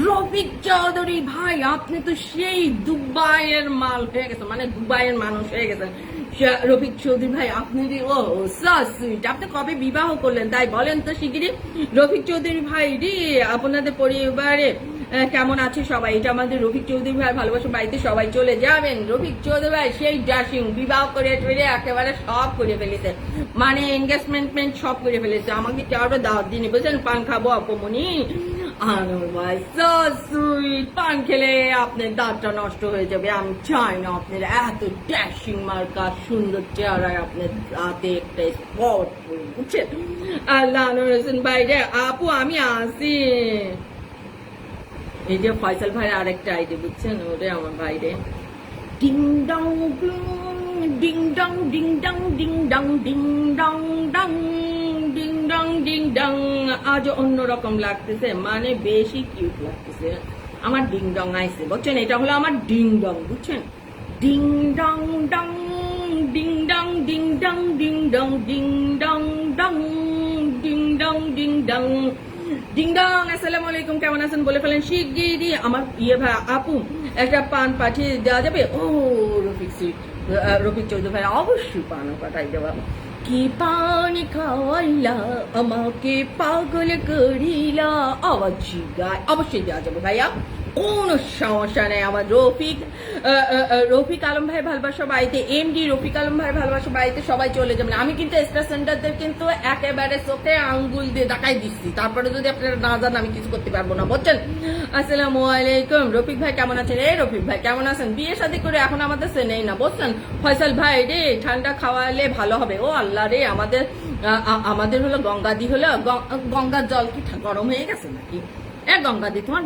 রফিক চৌধুরী ভাই, আপনি তো সেই দুবাইয়ের মাল হয়ে গেছেন, মানে দুবাইয়ের মানুষ হয়ে গেছেন। রফিক চৌধুরী ভাই, আপনি আপনি কবে বিবাহ করলেন তাই বলেন তো শিগগিরই? রফিক চৌধুরী ভাই রে, আপনাদের পরিবারে কেমন আছে সবাই? এটা আমাদের রফিক চৌধুরী ভাই ভালোবাসা বাড়িতে সবাই চলে যাবেন। রফিক চৌধুরী ভাই সেই ড্যাশিং, বিবাহ করে একেবারে সব করে ফেলেছে, মানে এনগেজমেন্ট সব করে ফেলেছে। আমাকে কারো দাওয়াত দিনে, বুঝলেন? পান খাবো অপমনি। পান খেলে আপনার দাঁতটা নষ্ট হয়ে যাবে, আমি চাই না আপনার এত ড্যাশিং মার্কা সুন্দর চেহারায় আপনার দাঁতে একটা স্পট, বুঝছেন? আল্লাহ হোসেন ভাই রে, আপু আমি আসি। এই যে ফয়সাল ভাই আরেকটা আইডি, বুঝছেন? ওরে আমার ভাইরে, ding dong ding dong ding dong ding dong ding dong dong ding dong ding dong. আজ অন্যরকম লাগতেছে, মানে বেশি কিউট লাগতেছে। আমার ডিং ডং আইছে, বুঝছেন? এটা হলো আমার ডিং ডং, বুঝছেন? Ding dong dong ding dong ding dong ding dong ding dong dong ding dong ding dong ding dong. আসসালামু আলাইকুম, কেমন আছেন বলে ফেলেন শিগগিরই। আমার ভাই আপু একটা পান পাঠিয়ে দেওয়া যাবে? ও রফিক চৌধুরী ভাই, অবশ্যই পানও পাঠাই দেওয়া। কি পানি খাওয়াইলা আমাকে পাগল করিলা, আওয়াজ গায়, অবশ্যই দেওয়া যাবে ভাইয়া। কোনো সমস্যা নেই। আমার রফিক আলম ভাই ভালোবাসা বাড়িতে, এমডি রফিক আলম ভাই ভালোবাসা বাড়িতে সবাই চলে যাবেন। আমি কিন্তু স্টার সেন্টারদের কিন্তু একেবারে চোখে আঙ্গুল দিয়ে দেখাই দিচ্ছি, তারপরে যদি আপনারা না জান আমি কিছু করতে পারবো না, বুঝছেন। আসসালামু আলাইকুম। রফিক ভাই কেমন আছেন? এই রফিক ভাই কেমন আছেন? বিয়ে শাদী করে এখন আমাদের সে নেই না, বুঝছেন। ফয়সাল ভাই রে ঠান্ডা খাওয়ালে ভালো হবে। ও আল্লাহ রে, আমাদের হলো গঙ্গাদি হলো গঙ্গার জল কি গরম হয়ে গেছে নাকি? গঙ্গাদি তোমার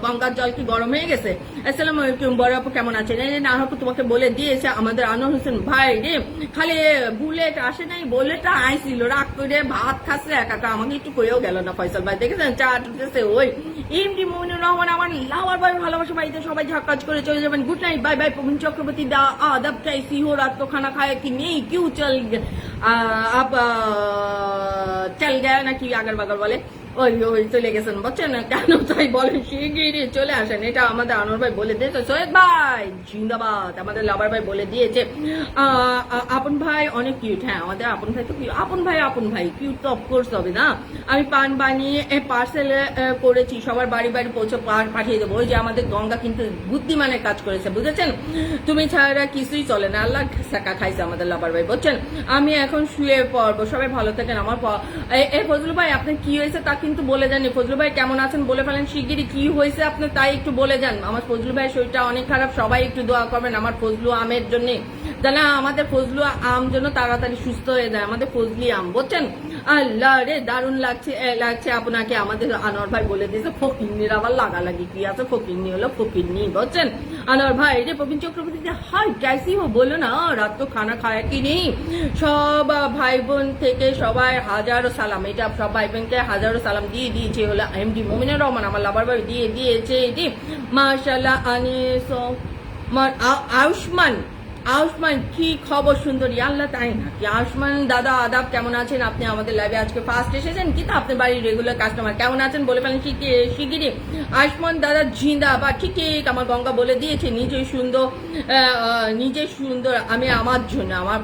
গঙ্গার জল কি গরম হয়ে গেছে? আসসালামু আলাইকুম। বড় আপু কেমন আছেন? আপু তোমাকে বলে দিয়েছে আমাদের আনোয়ার হোসেন ভাই রে, খালি বুলেট আসে নাই, বুলেট আইছিল রাগ করে ভাত খাচ্ছে একা, আমাকে একটু করেও গেল না। ফয়সাল ভাই দেখেছেন চা উঠতেছে। ওই এমডি মইনুর রহমান আমার লাওয়ার ভাই ভালোবাসা বাড়িতে সবাই ঝাকাজ করে চলে যাবেন। Good night, bye bye. Prabin Chakraborty দা আদব कैसी हो, रात को खाना खाया कि नहीं, क्यों अब चल गया ना কি আগর বাগর বলে, ওই চলে গেছেন, বুঝছেন। কেন তাই বলেন, শিগগিরই চলে আসেন। এটা আমাদের আনোয়ার ভাই বলে দিয়েছে। সৈয়দ ভাই জিন্দাবাদ, আমাদের লাভার ভাই বলে দিয়েছে। আপন ভাই অনেক কিউট। হ্যাঁ, আমাদের আপন ভাই তো আপন ভাই কিউট তো অফকোর্স হবে না। আমি পান বানিয়ে পার্সেল করেছি, সবার বাড়ি বাড়ি পৌঁছে পাঠিয়ে দেবো। ওই যে আমাদের গঙ্গা কিন্তু বুদ্ধিমানের কাজ করেছে, বুঝেছেন। তুমি ছাড়া কিছুই চলে না, আল্লাহ সাকা খাইছে আমাদের লাভার ভাই, বুঝছেন। আমি এখন শুয়ে পড়বো, সবাই ভালো থাকেন। আমার ফজলু ভাই আপনার কি হয়েছে তা কিন্তু বলে যান। ফজলু ভাই কেমন আছেন বলে ফেলেন শিগগিরই, কি হয়েছে আপনার তাই একটু বলে যান। আমার ফজলু ভাইয়ের শরীরটা অনেক খারাপ, সবাই একটু দোয়া করবেন আমার ফজলু আমের জন্য, জানা আমাদের ফজলু আম জন্য তাড়াতাড়ি সুস্থ হয়ে যায়, আমাদের ফজলি আম, বুঝছেন। আল্লাহ রে দারুণ লাগছে আপনাকে। আমাদের আনোয়ার ভাই বলে দিয়েছে ফকিন্নির আবার লাগালাগি কি আছে, ফকিন্নি হলো ফকিন্নি, বুঝছেন। আনোয়ার ভাই রে প্রবীণ চক্রবর্তী হাই कैसी हो বলো না, রাত তো খানা খায় কি নেই। সব ভাই বোন থেকে সবাই হাজারো সালাম, এটা সব ভাই বোনকে হাজারো সালাম দিয়ে দিয়েছে হলো এমডি মুমিনুর রহমান আমার লাভার ভাই দিয়ে দিয়েছে। এটি মাশাআল্লাহ। আনিস আয়ুষ্মান কি খবর সুন্দরী, আল্লাহ তাই নাকি। আয়ুষ্মান দাদা আদাব কেমন আছেন? আপনি আমাদের লাইভে আজকে ফার্স্ট এসেছেন কিন্তু আপনার বাড়ির রেগুলার কাস্টমার, কেমন আছেন বলে ফেলেন শিগগিরই। আয়ুষ্মান দাদা জিন্দাবাদ। ঠিক আমার গঙ্গা বলে দিয়েছে নিজে সুন্দর আমি আমার জন্য, আমার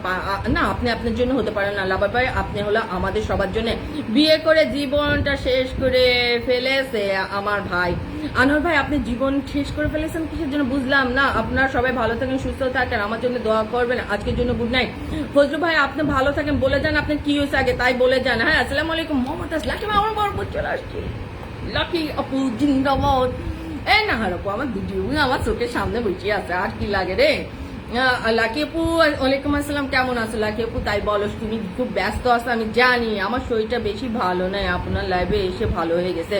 না আপনি আপনার জন্য হতে পারেন না লাভার ভাই, আপনি হলো আমাদের সবার জন্য। বিয়ে করে জীবনটা শেষ করে ফেলেছে আমার ভাই আনোয়ার ভাই। আপনি জীবন শেষ করে ফেলেছেন কিসের জন্য বুঝলাম না। আপনারা সবাই ভালো থাকেন, সুস্থ থাকেন, আমার জন্য দোয়া করবেন। আজকের জন্য গুড নাইট। ফজলু ভাই আপনি ভালো থাকেন, বলে যান আপনার কি হয়েছে আগে তাই বলে যান। হ্যাঁ, আসসালামু আলাইকুম। মোহাম্মদ লাকি আমার বড় চলে আসছে, লাকি আপু জিন্দাবাদ। এই না আপু আমার ভিডিও আমার চোখের সামনে বসে আছে, আর কি লাগে রে। লাকি আপু ওয়ালাইকুম আসসালাম, কেমন আছো লাকি আপু? তাই বলো, তুমি খুব ব্যস্ত আছো আমি জানি, আমার শরীরটা বেশি ভালো নয়, আপনার লাইভে এসে ভালো হয়ে গেছে।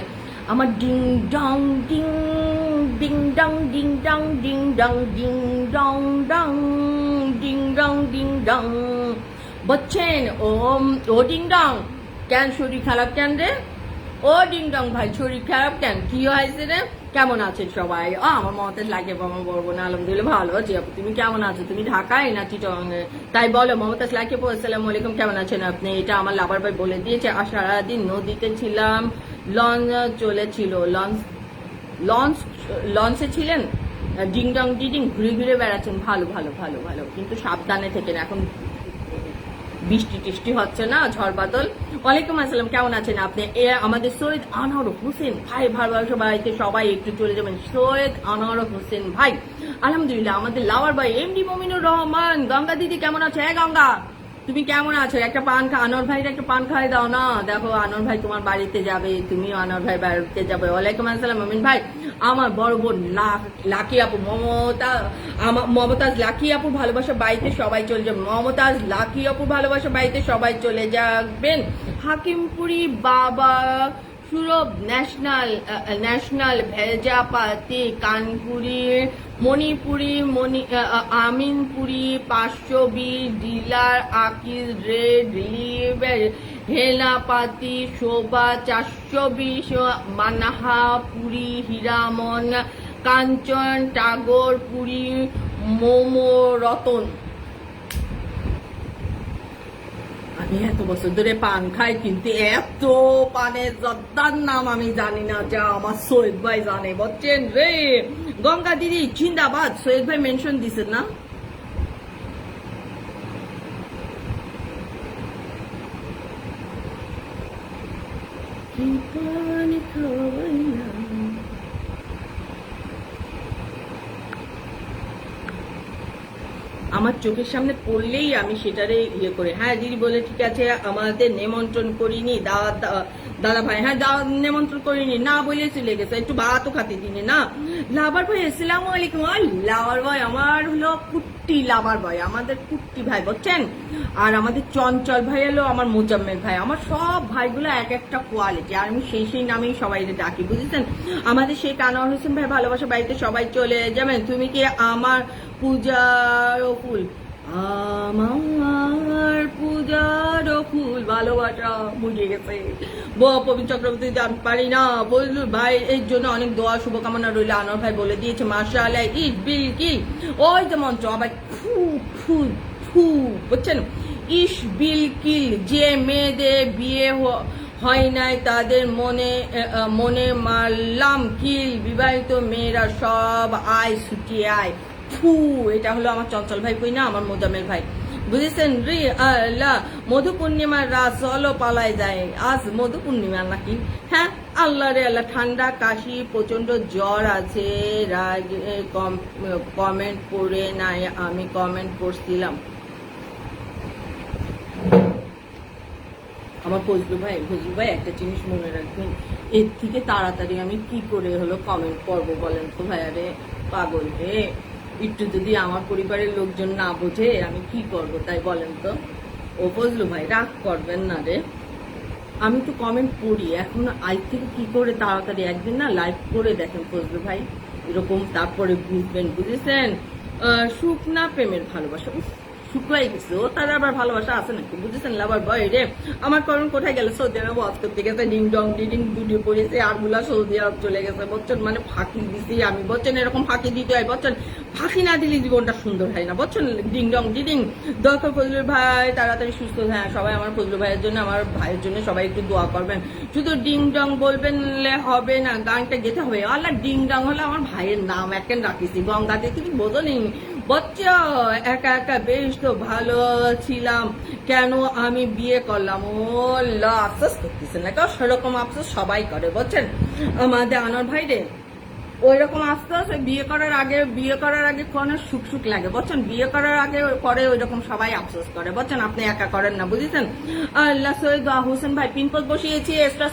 আমার ding dong ding ding dong ding dong ding dong ding dong dong ding dong ding dong, বুঝছেন। ও ডিং ডং কেন শরীর খারাপ কেন রে? ও ডিং ডং ভাই শরীর খারাপ কেন, কি হয়েছে রে? কেমন আছেন সবাই? আমার মমতাজ লাগে বাবা বলবো না, আলহামদুলিল্লাহ ভালো আছি। আপু তুমি কেমন আছো? তুমি ঢাকায় না চিটং? তাই বলো মমতাজ লাগে। আসসালামু আলাইকুম, কেমন আছেন আপনি? এটা আমার লাভার ভাই বলে দিয়েছে। আর সারাদিন নদীতে ছিলাম, লঞ্চ চলেছিল, লঞ্চে ছিলেন, ডিং ডং ডিডিং ঘুরে ঘুরে বেড়াচ্ছেন। ভালো ভালো ভালো ভালো, কিন্তু সাবধানে থেকেন, এখন বৃষ্টি টিষ্টি হচ্ছে না, ঝড় বাদল। ওয়ালাইকুম আসসালাম, কেমন আছেন আপনি? আমাদের সৈয়দ আনোয়ার হোসেন ভাই ভালোবাসা বাড়িতে সবাই একটু চলে যাবেন। সৈয়দ আনোয়ার হোসেন ভাই আলহামদুলিল্লাহ। আমাদের লাভার ভাই এমডি মুমিনুর রহমান। গঙ্গা দিদি কেমন আছো? গঙ্গা তুমি কেমন আছো? একটা পান আনোয়ার ভাইয়ের একটা পান খাই দাও না। দেখো আনোয়ার ভাই তোমার বাড়িতে যাবে, তুমিও আনোয়ার ভাই বাড়িতে যাবে। ওয়ালাইকুম আসসালাম মমিন ভাই। আমার বড় বোন লাকি আপু মমতাজ লাকি আপু ভালোবাসা বাড়িতে সবাই চলে যাবে। মমতাজ লাকি আপু ভালোবাসা বাড়িতে সবাই চলে যাবেন। হাকিমপুরি বাবা সুরভ ন্যাশনাল ভেজাপাতি কানপুরি মণিপুরি আমিনপুরি 520 ডিলার আকিজ রেড লিভার হেলাপাতি শোভা 420 মানাহাপুরি হীরামন কাঞ্চন টাগরপুরি মোমো রতন। আমি এত বছর ধরে পান খাই কিন্তু এত পানের জর্দার নাম আমি জানি না, যা আমার সৈয়দ ভাই জানে, বুঝছেন রে। গঙ্গা দিদি জিন্দাবাদ। সৈয়দ ভাই মেনশন দিছেন না? আমার চোখের সামনে পড়লেই আমি সেটারে ইয়ে করে, হ্যাঁ দিদি বলে ঠিক আছে আমাদের নিমন্ত্রণ করিনি দাদা ভাই, হ্যাঁ নিমন্ত্রণ করিনি না বলে চলে গেছে, একটু ভাতও খাতে দিনে না। লাভার ভাই আসসালামু আলাইকুম। লাভার ভাই আমার হলো কুট্টি লাভার ভাই, আমাদের কুট্টি ভাই বুঝছেন। আর আমাদের চঞ্চল ভাই হলো আমার মোজাম্মেল ভাই। আমার সব ভাইগুলো এক একটা কোয়ালিটি, আর আমি সেই নামেই সবাই ডাকি বুঝেছেন। আমাদের সেই কানোয়ার হোসেন ভাই ভালোবাসা বাড়িতে সবাই চলে যাবেন। তুমি কি আমার পূজার ফুল, আমার পূজার ফুল, ভালোবাসা বুঝে গেছে। প্রবীণ চক্রবর্তী আমি পারি না বললু ভাই, এর জন্য অনেক দোয়া শুভকামনা রইল। আনোয়ার ভাই বলে দিয়েছে মাশাআল্লাহ ইট বিল কি, ওই যে মন্ত্র আবার ফু ফু ফু বুঝছেন। ইস বিল কিল, যে মেয়েদের বিয়ে হয় নাই তাদের মনে মারলাম কিল, বিবাহিত মেয়েরা সব আয় ছুটিয়ে আয় ফু। এটা হলো আমার চঞ্চল ভাই কই না আমার মোজামেল ভাই বুঝেছেন। রে আল্লাহ মধু পূর্ণিমার রাত চলো পালায় যায়, আজ মধু পূর্ণিমা নাকি? হ্যাঁ আল্লাহ রে আল্লাহ, ঠান্ডা কাশি প্রচন্ড জ্বর আছে। কমেন্ট পড়ে নাই, আমি কমেন্ট করছিলাম। আমার ফজলু ভাই একটা জিনিস মনে রাখবেন, এর থেকে তাড়াতাড়ি আমি কি করে হলো কমেন্ট করবো বলেন তো ভাইয়া রে, পাগল রে। একটু যদি আমার পরিবারের লোকজন না বোঝে আমি কি করব তাই বলেন তো। ও ফজলু ভাই রাগ করবেন না রে, আমি তো কমেন্ট পড়ি এখন, আজ থেকে কি করে তাড়াতাড়ি একদিন না লাইভ করে দেখেন ফজলু ভাই এরকম, তারপরে বুঝবেন বুঝেছেন। শুকনা প্রেমের ভালোবাসা শুকাই গেছে, ও তার আবার ভালোবাসা আছে নাকি বুঝেছেন। লাভার বয় রে আমার করণ কোথায় গেল, সৌদি আরব ওয়াজ করতে গেছে, ডিং ডং ডিডিং দুটি পড়েছে, আর গুলা সৌদি আরব চলে গেছে বচ্চন। মানে ফাঁকি দিছি আমি বচ্চন, এরকম ফাঁকি দিতে হয় বচ্চন, ফাঁকি না দিলে জীবনটা সুন্দর হয় না বচ্চন। ডিং ডং ডিডিং দরকার ফজলু ভাই তাড়াতাড়ি সুস্থ। হ্যাঁ সবাই আমার ফজলু ভাইয়ের জন্য আমার ভাইয়ের জন্য সবাই একটু দোয়া করবেন। শুধু ডিং ডং বলবেন হবে না, গানটা গেতে হবে। আল্লাহ ডিং ডং হলো আমার ভাইয়ের নাম, একখান রাখিছি গঙ্গাতে, তুমি বোঝনি বাচ্চা। একা একা বেশ তো ভালো ছিলাম, কেন আমি বিয়ে করলাম। ও আফসোস করতেছেন না কেউ, সেরকম আফসোস সবাই করে বুঝছেন। আমাদের আনোয়ার ভাই রে ওই রকম আফসোস বিয়ে করার আগে কোনো সুখ লাগে বুঝছেন, বিয়ে করার আগে পরে ওই রকম সবাই আফসোস করে বুঝছেন, আপনি একা করেন না বুঝেছেন। আল্লাহ সৈয়দ হোসেন ভাই পিনপোজ বসিয়েছি এক্সট্রা